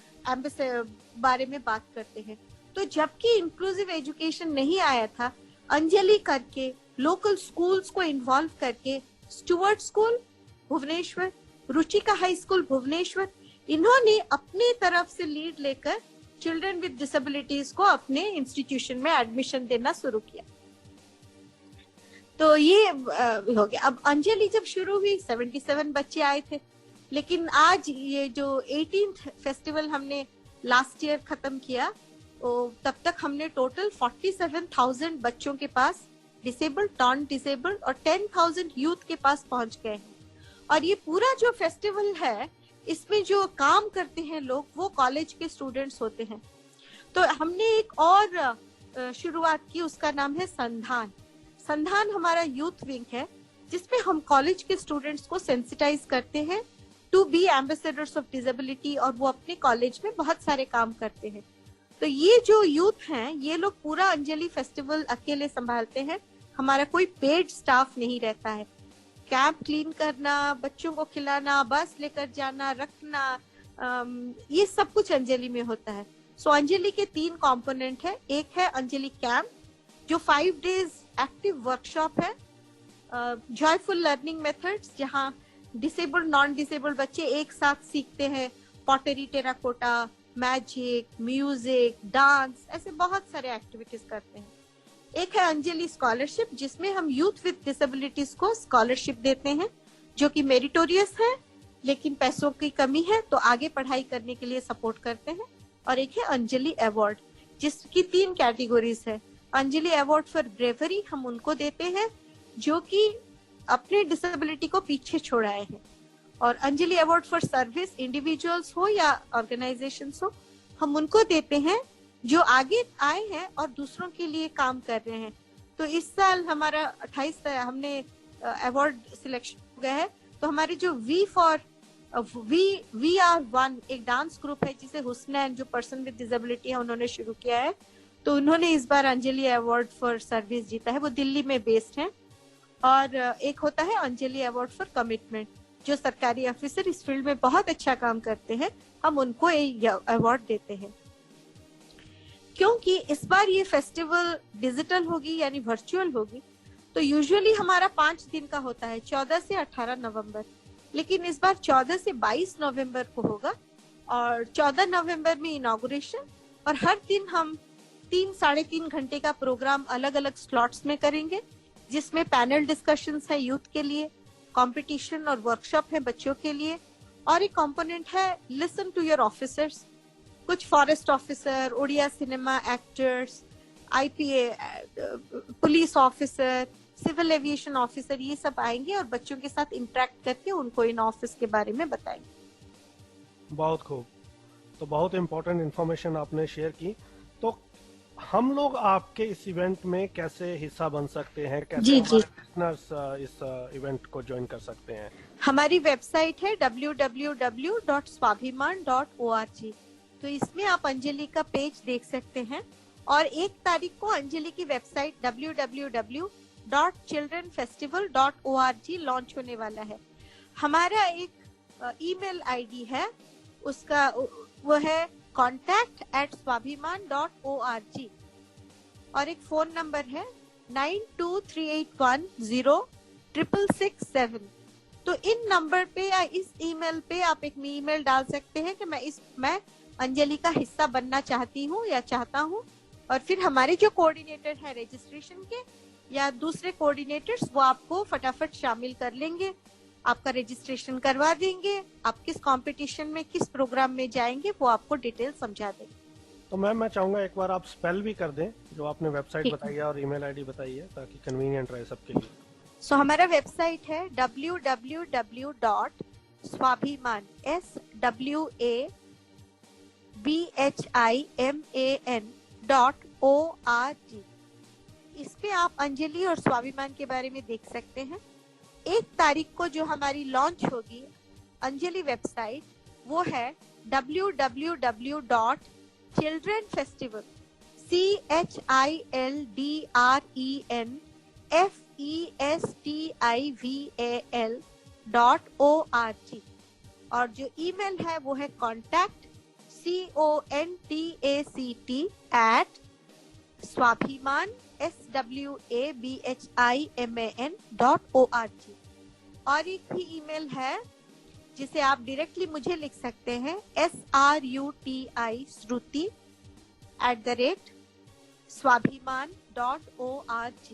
बारे में बात करते हैं। तो जबकि इंक्लूसिव एजुकेशन नहीं आया था, अंजलि करके लोकल स्कूल्स को इन्वॉल्व करके, Stuart school Bhubaneswar, Ruchika high school Bhubaneswar, इन्होंने अपने तरफ से लीड लेकर चिल्ड्रन विद डिसेबिलिटीज को अपने इंस्टीट्यूशन में एडमिशन देना शुरू किया। तो ये हो गया। अब अंजलि जब शुरू हुई 77 बच्चे आए थे, लेकिन आज ये जो 18th फेस्टिवल हमने लास्ट ईयर खत्म किया, तो तब तक हमने टोटल 47,000 बच्चों के पास डिसेबल्ड, नॉन डिसेबल्ड और 10,000 यूथ के पास पहुंच गए हैं। और ये पूरा जो फेस्टिवल है, इसमें जो काम करते हैं लोग, वो कॉलेज के स्टूडेंट्स होते हैं। तो हमने एक और शुरुआत की, उसका नाम है संधान। संधान हमारा यूथ विंग है, जिसमें हम कॉलेज के स्टूडेंट्स को सेंसिटाइज करते हैं to be ambassadors of disability, और वो अपने कॉलेज में बहुत सारे काम करते हैं। तो ये जो यूथ हैं, ये लोग पूरा अंजलि फेस्टिवल अकेले संभालते हैं। हमारा कोई पेड स्टाफ नहीं रहता है। कैंप क्लीन करना, बच्चों को खिलाना, बस लेकर जाना, रखना, ये सब कुछ अंजलि में होता है। सो अंजलि के 3 कंपोनेंट है। एक है अंजलि कैंप, जो 5 डेज एक्टिव वर्कशॉप है, जॉयफुल लर्निंग मेथड्स, जहाँ डिसेबल्ड, नॉन डिसेबल्ड बच्चे एक साथ सीखते हैं। Pottery, terracotta, magic, music, dance, ऐसे बहुत सारे एक्टिविटीज करते हैं। एक है अंजलि स्कॉलरशिप, जिसमें हम यूथ विद डिसेबिलिटीज को स्कॉलरशिप देते हैं, जो कि मेरिटोरियस है, लेकिन पैसों की कमी है तो आगे पढ़ाई करने के लिए सपोर्ट करते हैं। और एक है अंजलि अवार्ड, जिसकी 3 कैटेगरीज है। अंजलि अवार्ड फॉर ब्रेवरी हम उनको देते हैं जो कि अपने डिसेबिलिटी को पीछे छोड़ाए हैं। और Anjali award for service, individuals हो या ऑर्गेनाइजेशंस हो, हम उनको देते हैं जो आगे आए हैं और दूसरों के लिए काम कर रहे हैं। तो इस साल हमारा 28 हमने अवार्ड सिलेक्शन हो गया है। तो हमारे जो VR1 एक डांस ग्रुप है, जिसे हुस्नैन, जो पर्सन विद डिसेबिलिटी है, उन्होंने शुरू किया है। तो उन्होंने इस बार अंजलि अवार्ड फॉर सर्विस जीता है, वो दिल्ली में बेस्ड है। और एक होता है अंजलि अवार्ड फॉर कमिटमेंट, जो सरकारी ऑफिसर इस फील्ड में बहुत अच्छा काम करते हैं, हम उनको ये अवार्ड देते हैं। क्योंकि इस बार ये फेस्टिवल डिजिटल होगी, यानी वर्चुअल होगी, तो यूजुअली हमारा 5 दिन का होता है, 14 से 18 नवंबर, लेकिन इस बार 14 से 22 नवंबर को होगा। और 14 नवंबर में इनॉग्रेशन, और हर दिन हम 3-3.5 घंटे का प्रोग्राम अलग अलग स्लॉट्स में करेंगे, जिसमें पैनल डिस्कशंस है यूथ के लिए, कंपटीशन और वर्कशॉप है बच्चों के लिए, और एक कंपोनेंट है लिसन टू योर ऑफिसर्स। कुछ forest officer, Oriya cinema actors, IPA police officer, civil aviation officer, ये सब आएंगे और बच्चों के साथ इंटरेक्ट करके उनको इन ऑफिस के बारे में बताएंगे। बहुत खूब। तो बहुत इम्पोर्टेंट इंफॉर्मेशन आपने शेयर की। तो हम लोग आपके इस इवेंट में कैसे हिस्सा बन सकते हैं, कैसे लिसनर्स इस इवेंट को ज्वाइन कर सकते हैं? हमारी वेबसाइट है www.swabhiman.org। तो इसमें आप अंजलि का पेज देख सकते हैं। और 1 तारीख को अंजलि की वेबसाइट www.childrenfestival.org लॉन्च होने वाला है। हमारा एक ईमेल आईडी है, उसका वो है contact@swabhiman.org, और एक फोन नंबर है 9238106667। तो इन नंबर पे या इस ईमेल पे आप एक ईमेल डाल सकते हैं कि मैं अंजलि का हिस्सा बनना चाहती हूँ या चाहता हूँ, और फिर हमारे जो कोऑर्डिनेटर है रजिस्ट्रेशन के या दूसरे कोऑर्डिनेटर्स, वो आपको फटाफट शामिल कर लेंगे, आपका रजिस्ट्रेशन करवा देंगे। आप किस कंपटीशन में, किस प्रोग्राम में जाएंगे, वो आपको डिटेल समझा देंगे। तो मैम, मैं चाहूंगा एक बार आप स्पेल भी कर दें जो आपने वेबसाइट बताई है और ईमेल आईडी बताई है, ताकि कन्वीनियंट रहे सबके लिए। सो हमारा वेबसाइट है www.swabhiman SWABHIMAN.org। इस पे आप अंजलि और स्वाभिमान के बारे में देख सकते हैं। 1 तारीख को जो हमारी लॉन्च होगी अंजलि वेबसाइट, वो है www.childrenfestival CHILDRENFESTIVAL.org, और जो ईमेल है वो है contact@swabhiman.org। और एक भी ईमेल है जिसे आप डायरेक्टली मुझे लिख सकते हैं, SRUTI श्रुति swabhiman.org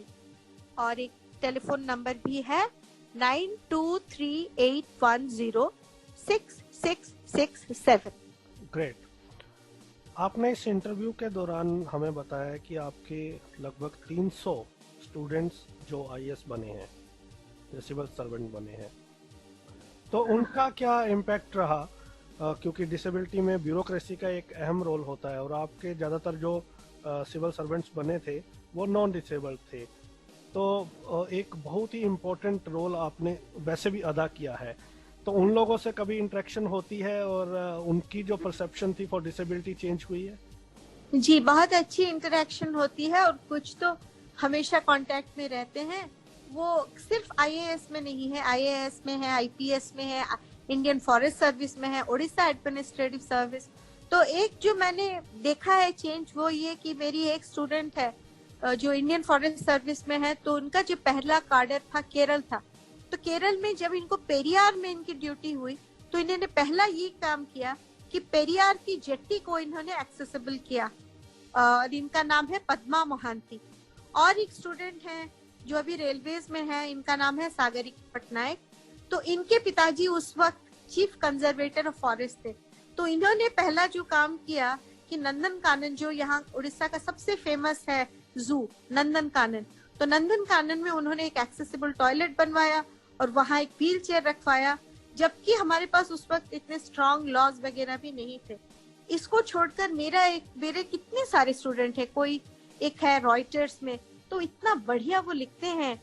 और एक टेलीफोन नंबर भी है 9238106667। ग्रेट। आपने इस इंटरव्यू के दौरान हमें बताया कि आपके लगभग 300 स्टूडेंट्स जो आईएएस बने हैं, जो सिविल सर्वेंट बने हैं, तो उनका क्या इम्पैक्ट रहा? क्योंकि डिसेबिलिटी में ब्यूरोक्रेसी का एक अहम रोल होता है और आपके ज़्यादातर जो सिविल सर्वेंट्स बने थे वो नॉन डिसेबल्ड थे, तो एक बहुत ही इम्पोर्टेंट रोल आपने वैसे भी अदा किया है। तो उन लोगों से कभी इंटरेक्शन होती है और उनकी जो परसेप्शन थी फॉर डिसेबिलिटी चेंज हुई है? जी, बहुत अच्छी इंटरेक्शन होती है और कुछ तो हमेशा कांटेक्ट में रहते हैं। वो सिर्फ आईएएस में नहीं है, आईएएस में है, आईपीएस में है, इंडियन फॉरेस्ट सर्विस में है, उड़ीसा एडमिनिस्ट्रेटिव सर्विस। तो एक जो मैंने देखा है चेंज वो ये कि मेरी एक स्टूडेंट है जो इंडियन फॉरेस्ट सर्विस में है, तो उनका जो पहला कार्डर था केरल था। तो केरल में जब इनको पेरियार में इनकी ड्यूटी हुई तो इन्होंने पहला ये काम किया कि पेरियार की जेट्टी को इन्होंने एक्सेसिबल किया और इनका नाम है पद्मा मोहांती। और एक स्टूडेंट है जो अभी रेलवेज में है, इनका नाम है सागरिक पटनायक। तो इनके पिताजी उस वक्त चीफ कंजर्वेटर ऑफ फॉरेस्ट थे। तो इन्होंने पहला जो काम किया कि नंदन कानन, जो यहाँ उड़ीसा का सबसे फेमस है जू नंदन कानन, तो नंदन कानन में उन्होंने एक एक्सेसिबल टॉयलेट बनवाया और वहाँ एक व्हील चेयर रखवाया, जबकि हमारे पास उस वक्त इतने स्ट्रॉन्ग लॉज वगैरह भी नहीं थे। इसको छोड़कर मेरे कितने सारे स्टूडेंट है, कोई एक है रॉयटर्स में, तो इतना बढ़िया वो लिखते हैं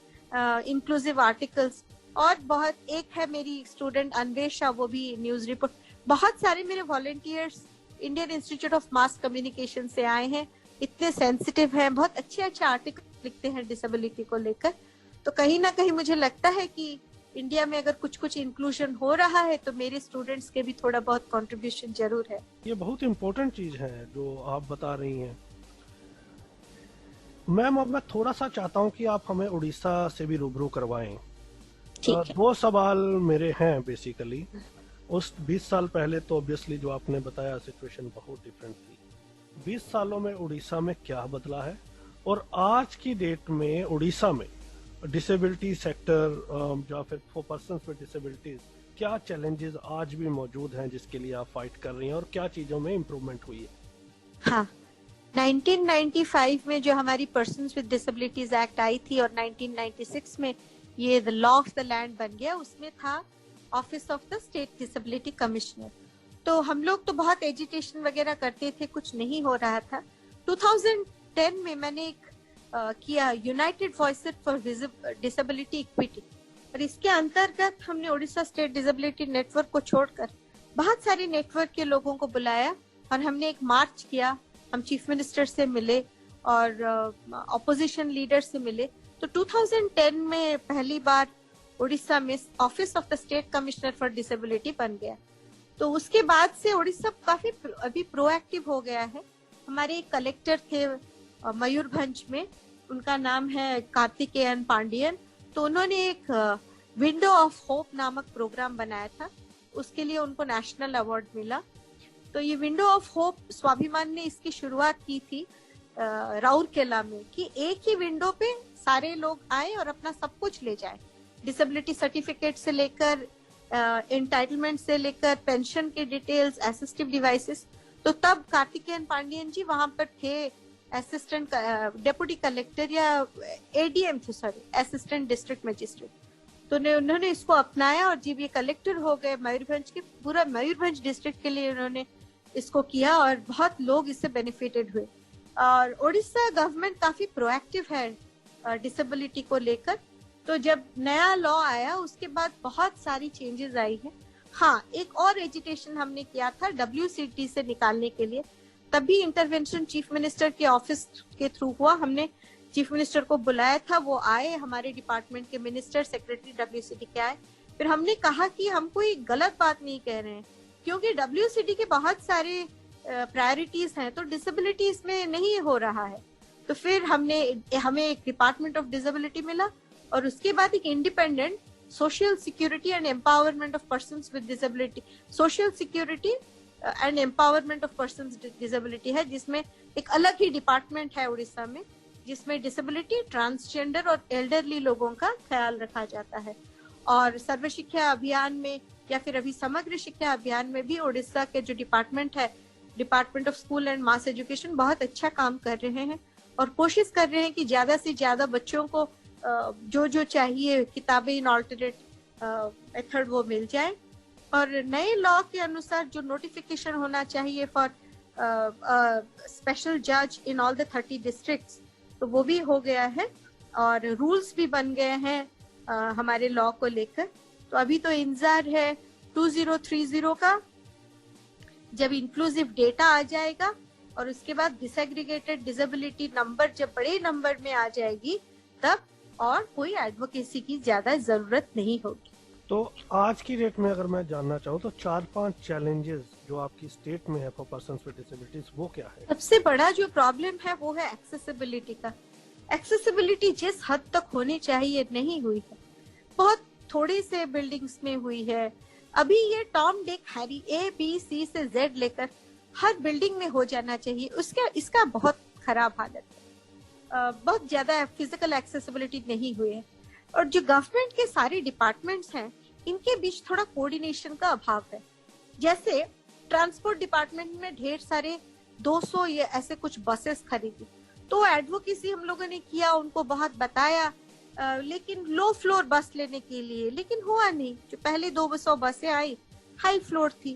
इंक्लूसिव आर्टिकल्स। और बहुत एक है मेरी स्टूडेंट अन्वेषा, वो भी न्यूज रिपोर्ट। बहुत सारे मेरे volunteers Indian institute of mass communication से आए हैं, इतने सेंसिटिव हैं, बहुत अच्छे अच्छे आर्टिकल लिखते हैं डिसेबिलिटी को लेकर। तो कहीं ना कहीं मुझे लगता है कि इंडिया में अगर कुछ इंक्लूजन हो रहा है तो मेरे स्टूडेंट्स के भी थोड़ा बहुत कंट्रीब्यूशन जरूर है। ये बहुत इम्पोर्टेंट चीज है जो आप बता रही हैं। मैम, अब मैं थोड़ा सा चाहता हूँ कि आप हमें उड़ीसा से भी रूबरू करवाएं। दो सवाल मेरे हैं बेसिकली। उस 20 साल पहले तो ऑब्वियसली जो आपने बताया सिचुएशन बहुत डिफरेंट थी। 20 सालों में उड़ीसा में क्या बदला है और आज की डेट में उड़ीसा में डिसेबिलिटी सेक्टर या फिर फॉर पर्सन्स विद डिसेबिलिटीज क्या चैलेंजेस आज भी मौजूद हैं जिसके लिए आप फाइट कर रही हैं और क्या चीजों में इम्प्रूवमेंट हुई है? हाँ, 1995 में जो हमारी पर्सन्स विद डिसेबिलिटीज एक्ट आई थी और 1996 में ये the law of the land बन गया, उसमें था office of the state disability commissioner. तो हम लोग तो बहुत एजुटेशन वगैरह करते थे, कुछ नहीं हो रहा था। 2010 में मैंने एक किया United voices for disability equity, और इसके अंतर्गत हमने उड़ीसा स्टेट डिसेबिलिटी नेटवर्क को छोड़कर बहुत सारे नेटवर्क के लोगों को बुलाया और हमने एक मार्च किया। हम चीफ मिनिस्टर से मिले और ऑपोजिशन लीडर से मिले। तो 2010 में पहली बार उड़ीसा में office of the state commissioner for disability बन गया। तो उसके बाद से उड़ीसा काफी अभी प्रोएक्टिव हो गया है। हमारे एक कलेक्टर थे मयूरभंज में, उनका नाम है कार्तिकेयन पांडियन। तो उन्होंने एक विंडो ऑफ होप नामक प्रोग्राम बनाया था, उसके लिए उनको नेशनल अवार्ड मिला। तो ये विंडो ऑफ होप स्वाभिमान ने इसकी शुरुआत की थी राउरकेला में, कि एक ही विंडो पे सारे लोग आए और अपना सब कुछ ले जाए, डिसेबिलिटी सर्टिफिकेट से लेकर एंटाइटलमेंट से लेकर पेंशन के डिटेल्स, असिस्टिव डिवाइसेस। तो तब कार्तिकेयन पांडियन जी वहां पर थे, असिस्टेंट डेप्यूटी कलेक्टर या एडीएम थे, सॉरी असिस्टेंट डिस्ट्रिक्ट मजिस्ट्रेट। तो उन्होंने इसको अपनाया और जब ये कलेक्टर हो गए मयूरभंज के, पूरा मयूरभंज डिस्ट्रिक्ट के लिए उन्होंने इसको किया और बहुत लोग इससे बेनिफिटेड हुए। और उड़ीसा गवर्नमेंट काफी प्रोएक्टिव है डिसेबिलिटी को लेकर। तो जब नया लॉ आया उसके बाद बहुत सारी चेंजेस आई है। हाँ, एक और एजुटेशन हमने किया था WCT से निकालने के लिए, तभी इंटरवेंशन चीफ मिनिस्टर के ऑफिस के थ्रू हुआ। हमने चीफ मिनिस्टर को बुलाया था, वो आए, हमारे डिपार्टमेंट के मिनिस्टर सेक्रेटरी WCT के आए। फिर हमने कहा कि हम कोई गलत बात नहीं कह रहे हैं, क्योंकि WCT के बहुत सारे प्रायोरिटीज हैं, तो डिसेबिलिटी इसमें नहीं हो रहा है। तो फिर हमें एक डिपार्टमेंट ऑफ डिसेबिलिटी मिला और उसके बाद एक independent social security and empowerment of persons with disability, social security and empowerment of persons disability है, जिसमें एक अलग ही डिपार्टमेंट है उड़ीसा में, जिसमें डिसेबिलिटी, ट्रांसजेंडर और एल्डरली लोगों का ख्याल रखा जाता है। और सर्व शिक्षा अभियान में या फिर अभी समग्र शिक्षा अभियान में भी उड़ीसा के जो डिपार्टमेंट है, department of school and mass education, बहुत अच्छा काम कर रहे हैं और कोशिश कर रहे हैं कि ज्यादा से ज्यादा बच्चों को जो जो चाहिए किताबें इन ऑल्टरनेट मेथड वो मिल जाए। और नए लॉ के अनुसार जो नोटिफिकेशन होना चाहिए फॉर स्पेशल जज इन ऑल द 30 डिस्ट्रिक्ट्स, तो वो भी हो गया है और रूल्स भी बन गए हैं हमारे लॉ को लेकर। तो अभी तो इंतजार है 2030 का, जब इंक्लूसिव डेटा आ जाएगा और उसके बाद डिसएग्रीगेटेड डिसेबिलिटी नंबर जब बड़े नंबर में आ जाएगी, तब और कोई एडवोकेसी की ज्यादा जरूरत नहीं होगी। तो आज की डेट में अगर मैं जानना चाहूँ तो 4-5 चैलेंजेस जो आपकी स्टेट में है फॉर पर्सन्स विद डिसेबिलिटीज, वो क्या है? सबसे बड़ा जो प्रॉब्लम है वो है एक्सेसिबिलिटी का। एक्सेसिबिलिटी जिस हद तक होनी चाहिए नहीं हुई है, बहुत थोड़ी से बिल्डिंग्स में हुई है। अभी ये टॉम डिक हैरी ABC से Z लेकर हर बिल्डिंग में हो जाना चाहिए, इसका बहुत खराब हालत है। बहुत ज्यादा फिजिकल एक्सेसिबिलिटी नहीं हुई है। और जो गवर्नमेंट के सारे डिपार्टमेंट्स हैं, इनके बीच थोड़ा कोऑर्डिनेशन का अभाव है। जैसे ट्रांसपोर्ट डिपार्टमेंट में ढेर सारे 200 या ऐसे कुछ बसेस खरीदी, तो एडवोकेसी हम लोगों ने किया, उनको बहुत बताया, लेकिन लो फ्लोर बस लेने के लिए, लेकिन हुआ नहीं। जो पहले 200 बसें आई, हाई फ्लोर थी।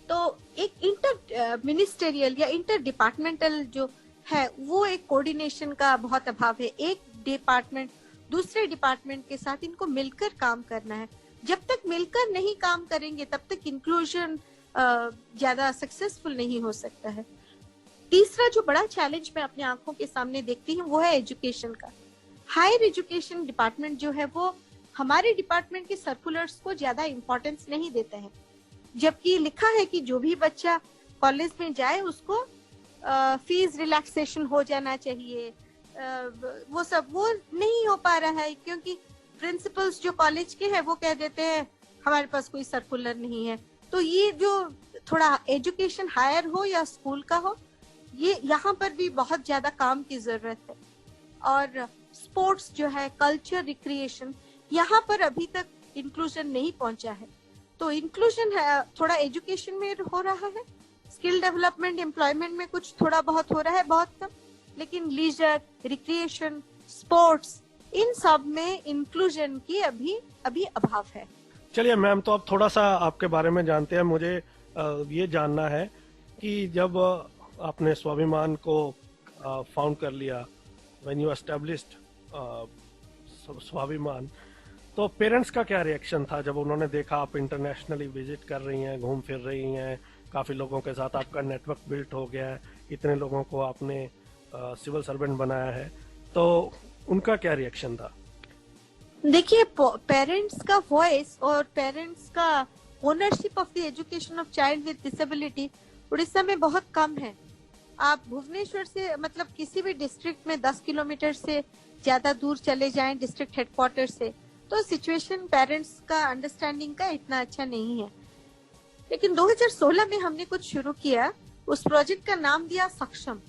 तो एक इंटर मिनिस्टेरियल या इंटर डिपार्टमेंटल जो है, वो एक कोऑर्डिनेशन का बहुत अभाव है। एक डिपार्टमेंट दूसरे डिपार्टमेंट के साथ इनको मिलकर काम करना है। जब तक मिलकर नहीं काम करेंगे, तब तक इंक्लूजन ज्यादा सक्सेसफुल नहीं हो सकता है। तीसरा जो बड़ा चैलेंज मैं अपनी आंखों के सामने देखती हूँ, वो है एजुकेशन का। हायर एजुकेशन डिपार्टमेंट जो है, वो हमारे डिपार्टमेंट के सर्कुलर्स को ज्यादा इम्पोर्टेंस नहीं देता है, जबकि लिखा है कि जो भी बच्चा कॉलेज में जाए उसको फीस रिलैक्सेशन हो जाना चाहिए। वो नहीं हो पा रहा है, क्योंकि प्रिंसिपल्स जो कॉलेज के हैं वो कह देते हैं हमारे पास कोई सर्कुलर नहीं है। तो ये जो थोड़ा एजुकेशन हायर हो या स्कूल का हो, ये यहाँ पर भी बहुत ज्यादा काम की जरूरत है। और स्पोर्ट्स जो है, कल्चर, रिक्रिएशन, यहाँ पर अभी तक इंक्लूजन नहीं पहुंचा है। तो इंक्लूजन है थोड़ा एजुकेशन में हो रहा है, स्किल डेवलपमेंट, एम्प्लॉयमेंट में कुछ थोड़ा बहुत हो रहा है, बहुत कम। लेकिन लीजर, रिक्रिएशन, स्पोर्ट्स, इन सब में इंक्लूजन की अभी अभाव है। चलिए मैम, तो अब थोड़ा सा आपके बारे में जानते हैं। मुझे ये जानना है कि जब आपने स्वाभिमान को फाउंड कर लिया, व्हेन यू एस्टैब्लिश्ड स्वाभिमान, तो पेरेंट्स का क्या रिएक्शन था जब उन्होंने देखा आप इंटरनेशनली विजिट कर रही हैं, घूम फिर रही हैं, काफी लोगों के साथ आपका नेटवर्क बिल्ट हो गया है, इतने लोगों को आपने सिविल सर्वेंट बनाया है, तो उनका क्या रिएक्शन था? देखिए, पेरेंट्स का वॉइस और पेरेंट्स का ownership of the education of child with disability Orissa में बहुत कम है। आप भुवनेश्वर से, मतलब किसी भी डिस्ट्रिक्ट में 10 किलोमीटर से ज्यादा दूर चले जाएं डिस्ट्रिक्ट हेडक्वार्टर से, तो सिचुएशन पेरेंट्स का अंडरस्टैंडिंग का इतना अच्छा नहीं है। लेकिन 2016 में हमने कुछ शुरू किया, उस प्रोजेक्ट का नाम दिया सक्षम।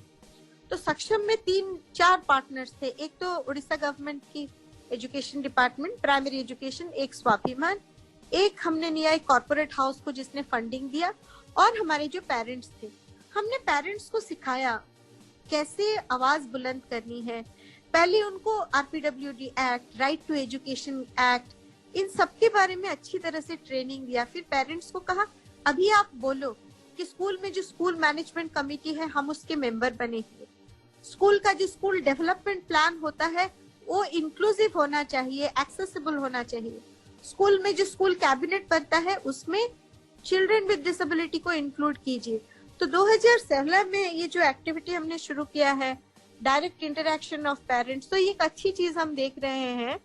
तो सक्षम में 3-4 पार्टनर्स थे। एक तो उड़ीसा गवर्नमेंट की एजुकेशन डिपार्टमेंट, प्राइमरी एजुकेशन, एक स्वाभिमान, एक हमने लिया एक कॉर्पोरेट हाउस को जिसने फंडिंग दिया, और हमारे जो पेरेंट्स थे। हमने पेरेंट्स को सिखाया कैसे आवाज बुलंद करनी है। पहले उनको RPWD act, right to education act, इन सब के बारे में अच्छी तरह से ट्रेनिंग दिया। फिर पेरेंट्स को कहा, अभी आप बोलो कि स्कूल में जो स्कूल मैनेजमेंट कमेटी है, हम उसके मेंबर बनेंगे। स्कूल का जो स्कूल डेवलपमेंट प्लान होता है, वो इंक्लूसिव होना चाहिए, एक्सेसिबल होना चाहिए। स्कूल में जो स्कूल कैबिनेट बनता है, उसमें चिल्ड्रन विद डिसेबिलिटी को इंक्लूड कीजिए। तो 2016 में ये जो एक्टिविटी हमने शुरू किया है, डायरेक्ट इंटरेक्शन ऑफ पेरेंट्स, तो ये एक अच्छी चीज हम देख रहे हैं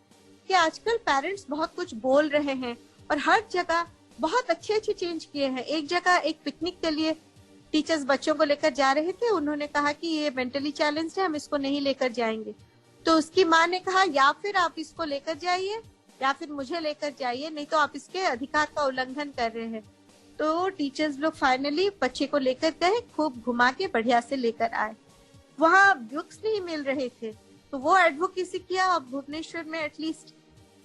कि आजकल पेरेंट्स बहुत कुछ बोल रहे हैं और हर जगह बहुत अच्छे चेंज किए हैं। एक जगह एक पिकनिक के लिए टीचर्स बच्चों को लेकर जा रहे थे, उन्होंने कहा कि ये मेंटली चैलेंज्ड है, हम इसको नहीं लेकर जाएंगे। तो उसकी माँ ने कहा, या फिर आप इसको लेकर जाइए या फिर मुझे लेकर जाइए, नहीं तो आप इसके अधिकार का उल्लंघन कर रहे हैं। तो टीचर्स लोग फाइनली बच्चे को लेकर गए, खूब घुमा के बढ़िया से लेकर आए। वहाँ बुक्स नहीं मिल रहे थे, तो वो एडवोकेसी किया। अब भुवनेश्वर में एटलीस्ट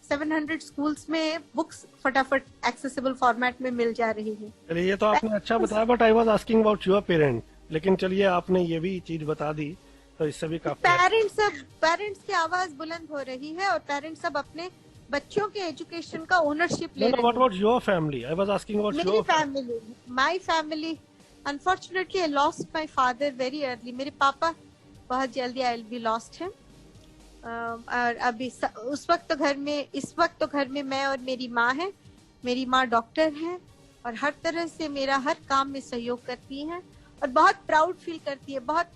700 स्कूल्स में बुक्स फटाफट एक्सेसिबल फॉर्मेट में मिल जा रही है। चलिए, ये तो आपने अच्छा बताया, but I was asking about your parent. लेकिन चलिए, आपने ये भी चीज बता दी, तो इससे भी काफी पेरेंट्स की आवाज बुलंद हो रही है और पेरेंट्स सब अपने बच्चों के एजुकेशन का ओनरशिप ले रहे हैं। What about your family? I was asking about your family. My family, unfortunately I lost my father very early. मेरे पापा बहुत जल्दी I will be lost him. और अभी इस वक्त तो घर में मैं और मेरी माँ है। मेरी माँ डॉक्टर है और हर तरह से मेरा हर काम में सहयोग करती है और बहुत प्राउड फील करती है, बहुत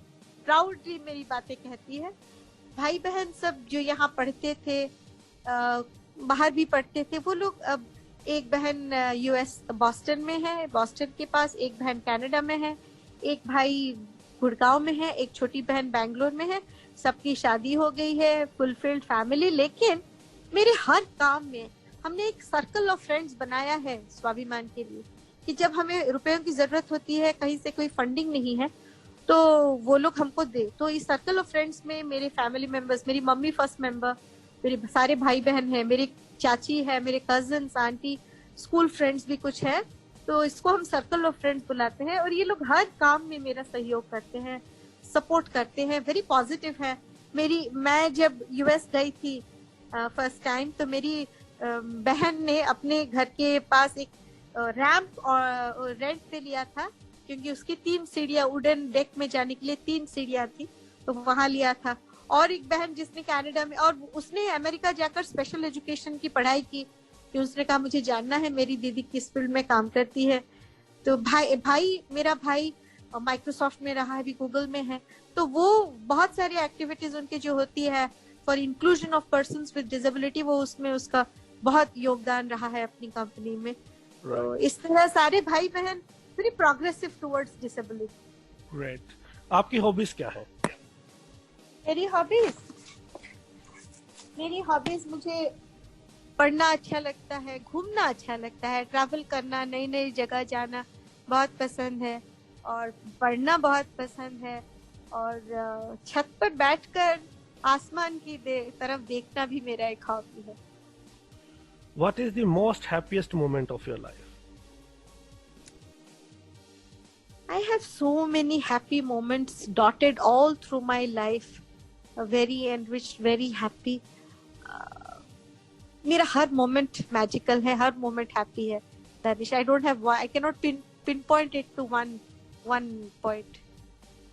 प्राउडली मेरी बातें कहती है। भाई बहन सब जो यहाँ पढ़ते थे, बाहर भी पढ़ते थे, वो लोग अब एक बहन यूएस बॉस्टन में है, बॉस्टन के पास, एक बहन कनाडा में है, एक भाई गुड़गांव में है, एक छोटी बहन बैंगलोर में है। सबकी शादी हो गई है, फुलफिल्ड फैमिली। लेकिन मेरे हर काम में हमने एक सर्कल ऑफ फ्रेंड्स बनाया है स्वाभिमान के लिए, कि जब हमें रुपयों की जरूरत होती है, कहीं से कोई फंडिंग नहीं है, तो वो लोग हमको दे। तो इस सर्कल ऑफ फ्रेंड्स में मेरे फैमिली मेंबर्स, मेरी मम्मी फर्स्ट मेंबर, मेरे सारे भाई बहन हैं, मेरी चाची है, मेरे कजिन्स, आंटी, स्कूल फ्रेंड्स भी कुछ है। तो इसको हम सर्कल ऑफ फ्रेंड्स बुलाते हैं और ये लोग हर काम में मेरा सहयोग करते हैं, सपोर्ट करते हैं, वेरी पॉजिटिव है। मैं जब यूएस गई थी फर्स्ट टाइम, तो मेरी बहन ने अपने घर के पास एक रैंप रेंट पे लिया था, क्योंकि उसकी 3 सीढ़ियां, वुडन डेक में जाने के लिए 3 सीढ़ियां थी, तो वहां लिया था। और एक बहन जिसने कनाडा में, और उसने अमेरिका जाकर स्पेशल एजुकेशन की पढ़ाई की, कि उसने कहा मुझे जानना है मेरी दीदी किस फील्ड में काम करती है। तो मेरा भाई माइक्रोसॉफ्ट में रहा है, अभी गूगल में है। तो वो बहुत सारी एक्टिविटीज उनके जो होती है for inclusion of persons with disability, वो उसमें उसका बहुत योगदान रहा है अपनी कंपनी में। तो इस तरह सारे भाई बहन very progressive towards disability. Great. आपकी हॉबीज क्या है? मेरी हॉबीज मुझे पढ़ना अच्छा लगता है, घूमना अच्छा लगता है, ट्रैवल करना, नई नई जगह जाना बहुत पसंद है, और पढ़ना बहुत पसंद है, और छत पर बैठकर आसमान की तरफ देखना भी मेरा एक हॉबी है। What is the most happiest moment of your life? I have so many happy moments dotted all through my life, very enriched, very happy. मेरा हर मोमेंट मैजिकल है, हर मोमेंट हैप्पी है। Danish, I cannot pinpoint it to one point.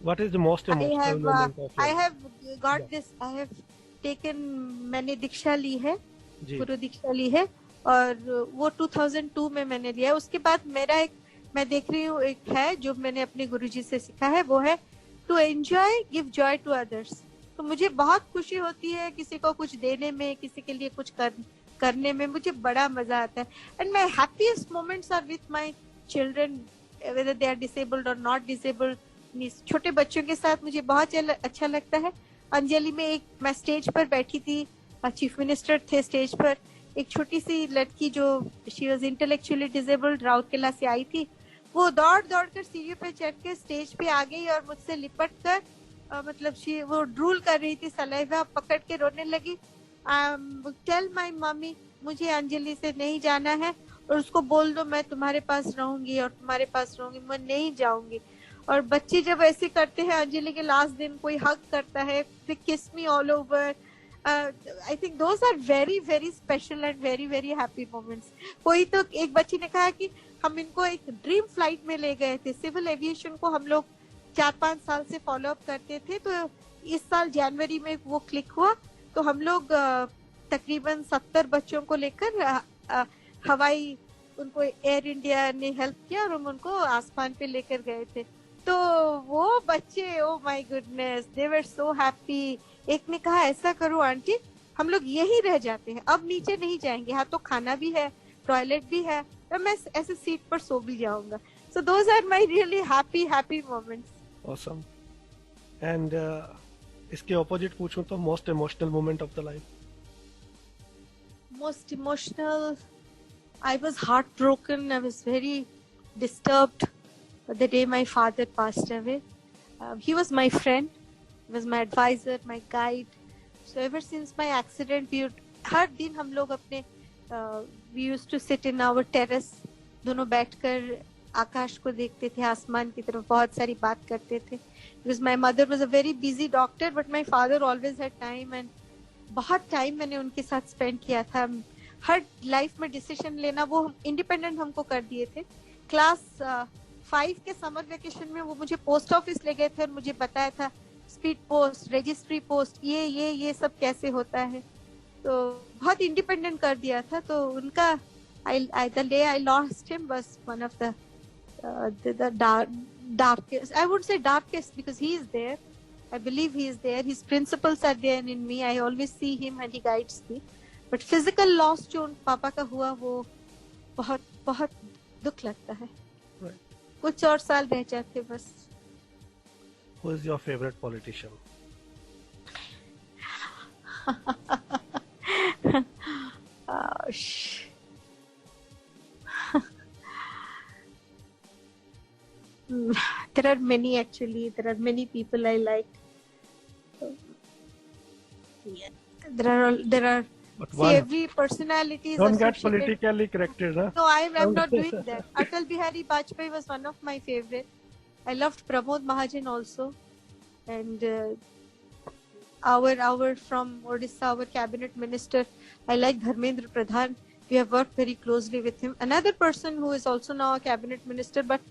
What is the most emotional moment of your life? I have got this. I have taken, मैंने दीक्षा ली है, गुरु दीक्षा ली है, और वो 2002 में मैंने लिया है। उसके बाद मेरा मैं देख रही हूँ एक है जो मैंने अपने गुरुजी से सीखा है, वो है to enjoy, give joy to others. तो मुझे बहुत खुशी होती है किसी को कुछ देने में, किसी के लिए कुछ करने में मुझे बड़ा मजा आता है। And my happiest moments are with my children, whether they are disabled और नॉट डिसेबल्ड। छोटे बच्चों के साथ मुझे बहुत अच्छा लगता है। अंजलि में मैं स्टेज पर बैठी थी, चीफ मिनिस्टर थे स्टेज पर, एक छोटी सी लड़की जो she was intellectually disabled, Rourkela से आई थी, वो दौड़ कर सीढ़ी पे चढ़ के स्टेज पे आ गई और मुझसे लिपट कर मतलब वो ड्रूल कर रही थी, सलाइवा पकड़ के रोने लगी। टेल माय मम्मी, मुझे अंजलि से नहीं जाना है, और उसको बोल दो मैं तुम्हारे पास रहूंगी और तुम्हारे पास रहूंगी, मैं नहीं जाऊंगी। और बच्चे जब ऐसे करते हैं, अंजलि के लास्ट दिन कोई हग करता है, फिर kiss me all over, I think those are very very special and very very happy moments. कोई तो एक बच्ची ने कहा कि हम इनको एक ड्रीम फ्लाइट में ले गए थे, सिविल एविएशन को हम लोग 4-5 साल से फॉलो अप करते थे, तो इस साल जनवरी में वो क्लिक हुआ, तो हम लोग तकरीबन 70 बच्चों को लेकर हवाई, उनको एयर इंडिया ने हेल्प किया और हम उनको आसमान पे लेकर गए थे। तो वो बच्चे, oh my goodness, they were so happy. एक ने कहा ऐसा करो आंटी, हम लोग यही रह जाते हैं, अब नीचे नहीं जाएंगे, यहाँ तो खाना भी है, टॉयलेट भी है, तो मैं ऐसे सीट पर सो भी जाऊंगा। So those are my really happy moments. Awesome. And इसके opposite पूछूं तो most emotional moment of the life? Most emotional, I was heartbroken. I was very disturbed the day my father passed away. He was my friend, he was my advisor, my guide. So ever since my accident, हर दिन हम लोग अपने we used to sit in our terrace, दोनों बैठकर आकाश को देखते थे, आसमान की तरफ बहुत सारी बात करते थे. Because my mother was a very busy doctor, but my father always had time, and बहुत टाइम मैंने उनके साथ स्पेंड किया था. हर लाइफ में डिसीजन लेना वो इंडिपेंडेंट हमको कर दिए थे. क्लास 5 के समर वेकेशन में वो मुझे पोस्ट ऑफिस ले गए थे और मुझे बताया था स्पीड पोस्ट, रजिस्ट्री पोस्ट, ये सब कैसे होता है. तो बहुत इंडिपेंडेंट कर दिया था. तो उनका the day I lost him was one of the darkest. I would say darkest because he is there. I believe he is there. His principles are there in me. I always see him and he guides me. But physical loss जो उन पापा का हुआ वो बहुत बहुत दुख लगता है. कुछ और साल रह जाते बस. Who is your favorite politician? There are many actually. There are many people I like. There are. But See, one. every personality is Don't get associated. politically corrected, huh? No, I'm not doing that. Atal Bihari Vajpayee was one of my favorite. I loved Pramod Mahajan also, and our from Odisha, our cabinet minister. I like Dharmendra Pradhan. We have worked very closely with him. Another person who is also now a cabinet minister, but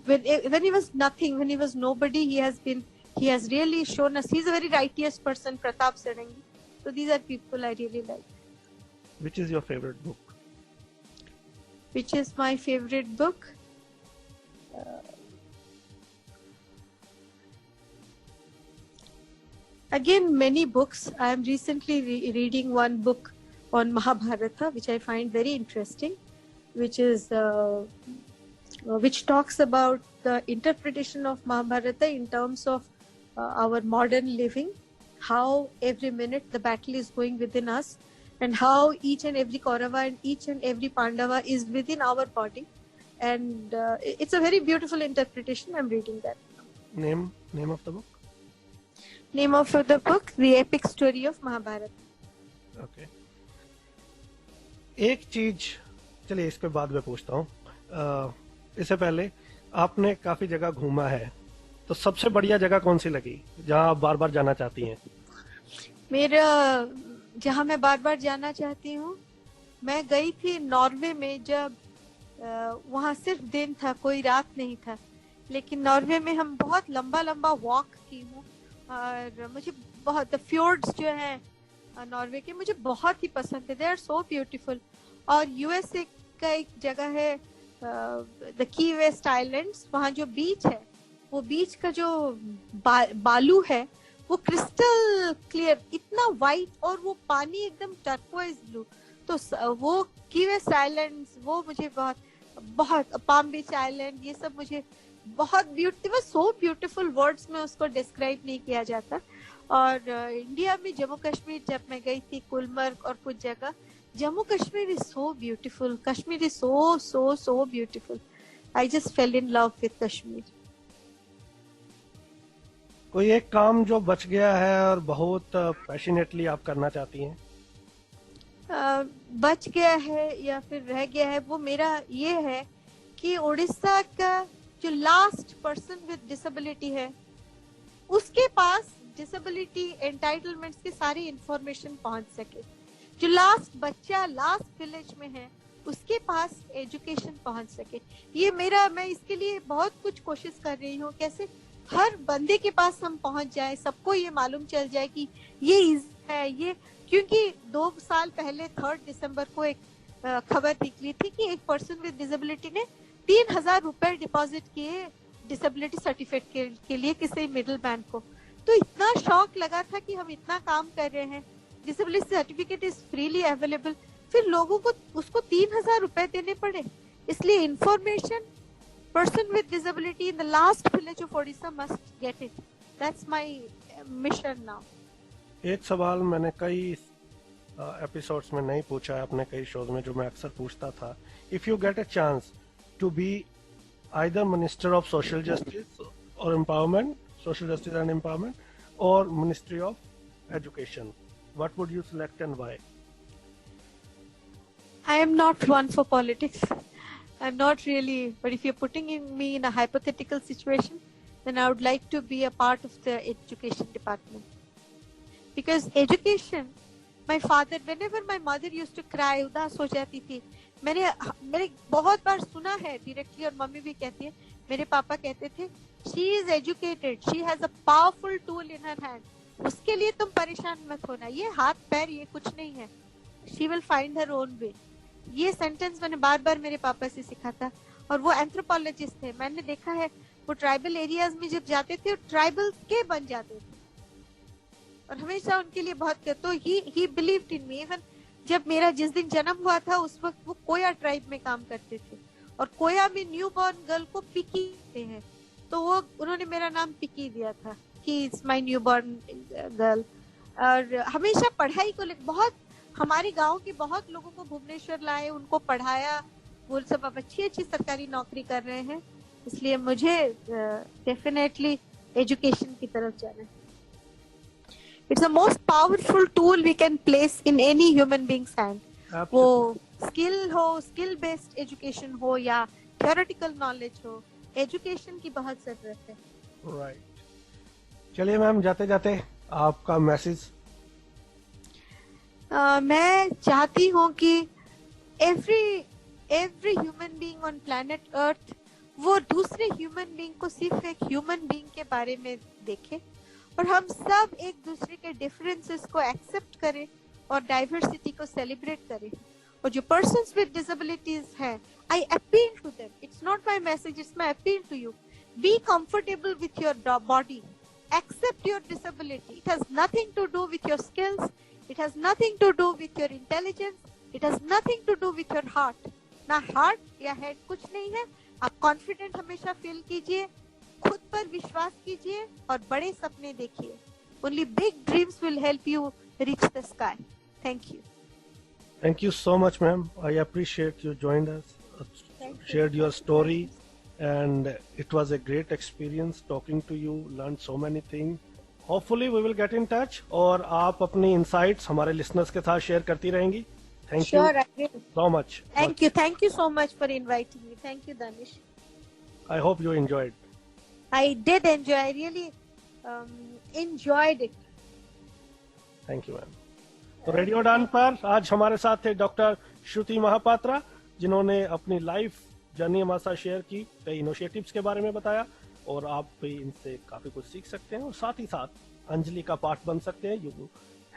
when he was nothing, when he was nobody, he has really shown us. He's a very righteous person, Pratap Sarangi. So these are people I really like. Which is your favorite book? Which is my favorite book? Again, many books. I am recently reading one book on Mahabharata, which I find very interesting, which talks about the interpretation of Mahabharata in terms of our modern living, how every minute the battle is going within us, and how each and every Kaurava and each and every Pandava is within our body. And it's a very beautiful interpretation. I'm reading that. Name of the book? Name of the book, The Epic Story of Mahabharata. Okay. एक चीज, चलिए इसके बाद में पूछता हूँ. इससे पहले आपने काफी जगह घूमा है, तो सबसे बढ़िया जगह कौन सी लगी जहाँ आप बार बार जाना चाहती हैं? मेरा जहाँ मैं बार बार जाना चाहती हूँ, मैं गई थी नॉर्वे में. जब वहाँ सिर्फ दिन था, कोई रात नहीं था, लेकिन नॉर्वे में हम बहुत लंबा वॉक की हूँ. और मुझे बहुत द फ्योर्ड्स जो है नॉर्वे के मुझे बहुत ही पसंद है. They are so beautiful. और यूएसए का एक जगह है द की वेस्ट आइलैंड्स. वहाँ जो बीच है, वो बीच का जो बालू है वो क्रिस्टल क्लियर, इतना वाइट, और वो पानी एकदम टर्कोइज ब्लू. तो वो की वेस्ट आइलैंड्स वो मुझे बहुत पाम बीच आइलैंड, ये सब मुझे बहुत ब्यूटीफुल, सो ब्यूटीफुल, वर्ड्स में उसको डिस्क्राइब नहीं किया जाता. और इंडिया में जम्मू कश्मीर जब मैं गई थी, गुलमर्ग और कुछ जगह, Jammu Kashmir is so beautiful. Kashmir is so beautiful. I just fail in love with Kashmir. कोई एक काम जो बच गया है और बहुत पैशनेटली आप करना चाहती हैं? बच गया है या फिर रह गया है, वो मेरा ये है कि उड़ीसा का जो लास्ट पर्सन विद डिसेबिलिटी है, उसके पास डिसेबिलिटी एंटाइटलमेंट्स की सारी इंफॉर्मेशन पहुंच सके. जो लास्ट बच्चा लास्ट विलेज में है, उसके पास एजुकेशन पहुंच सके. ये मेरा, मैं इसके लिए बहुत कुछ कोशिश कर रही हूँ, कैसे हर बंदे के पास हम पहुंच जाए, सबको ये मालूम चल जाए कि ये है ये. क्योंकि 2 साल पहले 3 दिसंबर को एक खबर निकली थी कि एक पर्सन विद डिसेबिलिटी ने 3,000 रुपए डिपॉजिट किए डिसेबिलिटी सर्टिफिकेट के लिए किसी मिडिल मैन को. तो इतना शौक लगा था कि हम इतना काम कर रहे हैं, disability certificate is freely available, फिर लोगों को उसको 3,000 रुपए देने पड़े. इसलिए information, person with disability in the last village of Odisha must get it. That's my mission now. एक सवाल मैंने कई एपिसोड्स में नहीं पूछा है, अपने कई शोज में, जो मैं अक्सर पूछता था. If you get a chance to be either Minister of Social Justice or Empowerment, Social Justice and Empowerment, or Ministry of Education. What would you select and why? I am not one for politics. I'm not really, but if you're putting me in a hypothetical situation, then I would like to be a part of the education department. Because education, my father, whenever my mother used to cry, उदास हो जाती थी, मैंने बहुत बार सुना है directly, और mummy भी कहती है, मेरे पापा कहते थे, she is educated, she has a powerful tool in her hand. उसके लिए तुम परेशान मत होना, ये हाथ पैर ये कुछ नहीं है. She will find her own way. ये सेंटेंस मैंने बार बार मेरे पापा से सीखा था. और वो एंथ्रोपोलॉजिस्ट थे, मैंने देखा है वो ट्राइबल एरियाज में जब जाते थे ट्राइबल के बन जाते थे और हमेशा उनके लिए बहुत. तो ही बिलीव्ड इन मी. इवन जब मेरा जिस दिन जन्म हुआ था उस वक्त वो कोया ट्राइब में काम करते थे और कोया में न्यू बॉर्न गर्ल को पिकी कहते हैं, तो वो उन्होंने मेरा नाम पिकी दिया था कि it's my new born girl. और हमेशा पढ़ाई को लेकर बहुत, हमारे गांव के बहुत लोगों को भुवनेश्वर लाए, उनको पढ़ाया, वो सब अब अच्छी सरकारी नौकरी कर रहे हैं. इसलिए मुझे डेफिनेटली एजुकेशन की तरफ जाना है. It's the most powerful tool we can place in any human beings hand. वो स्किल हो, स्किल बेस्ड एजुकेशन हो या थ्योरेटिकल नॉलेज हो, एजुकेशन की बहुत जरूरत है. राइट. चलिए मैम, जाते जाते आपका मैसेज. मैं चाहती हूँ कि every human being on planet earth वो दूसरे ह्यूमन बीइंग को सिर्फ एक ह्यूमन बीइंग के बारे में देखे और हम सब एक दूसरे के डिफरेंसेस को एक्सेप्ट करें और डाइवर्सिटी को सेलिब्रेट करें. और जो पर्सन्स विद डिसेबिलिटीज हैं, I appeal to them, it's not my message, it's my appeal to you. Be comfortable with your body, accept your disability. It has nothing to do with your skills, it has nothing to do with your intelligence, it has nothing to do with your heart. ना heart या head कुछ नहीं है. आप confident हमेशा feel कीजिए, खुद पर विश्वास कीजिए और बड़े सपने देखिए. Only big dreams will help you reach the sky. Thank you. Thank you so much, ma'am. I appreciate you joined us, shared your story, and it was a great experience talking to you. Learned so many things. Hopefully we will get in touch. और आप अपनी insights हमारे listeners के साथ share करती रहेंगी. Thank you so much. Thank you so much for inviting me. Thank you, Danish. I hope you enjoyed. I did enjoy. I really enjoyed it. Thank you, ma'am. तो radio उड़ान पर आज हमारे साथ थे डॉक्टर श्रुति महापात्रा, जिन्होंने अपनी लाइफ जर्नी हमारे साथ शेयर की, कई इनिशिएटिव्स के बारे में बताया और आप भी इनसे काफी कुछ सीख सकते हैं और साथ ही साथ अंजलि का पार्ट बन सकते हैं. You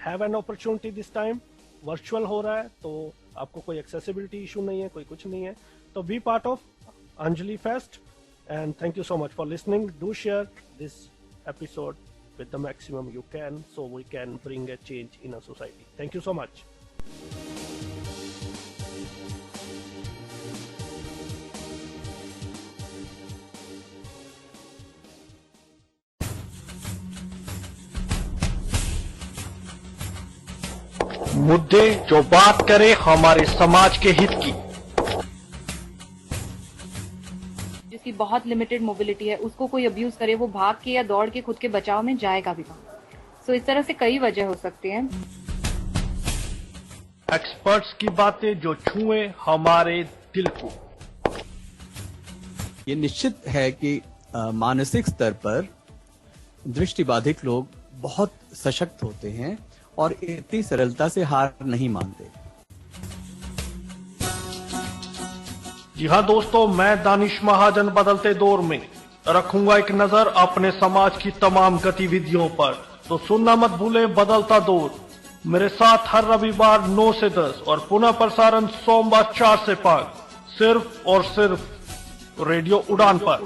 have an opportunity this time. Virtual हो रहा है तो आपको कोई एक्सेसिबिलिटी इशू नहीं है, कोई कुछ नहीं है, तो be part of Anjali fest. And thank you so much for listening. Do share this episode with the maximum you can, so we can bring a change in our society. Thank you so much. मुद्दे जो बात करे हमारे समाज के हित की. जिसकी बहुत लिमिटेड मोबिलिटी है, उसको कोई अब्यूज करे, वो भाग के या दौड़ के खुद के बचाव में जाएगा भी कहाँ. सो इस तरह से कई वजह हो सकते हैं. एक्सपर्ट्स की बातें जो छुए हमारे दिल को. ये निश्चित है कि मानसिक स्तर पर दृष्टिबाधित लोग बहुत सशक्त होते हैं और इतनी सरलता से हार नहीं मानते. जी हाँ दोस्तों, मैं दानिश महाजन बदलते दौर में रखूंगा एक नजर अपने समाज की तमाम गतिविधियों पर. तो सुनना मत भूले बदलता दौर, मेरे साथ हर रविवार 9 से 10 और पुनः प्रसारण सोमवार 4 से 5, सिर्फ और सिर्फ रेडियो उड़ान पर.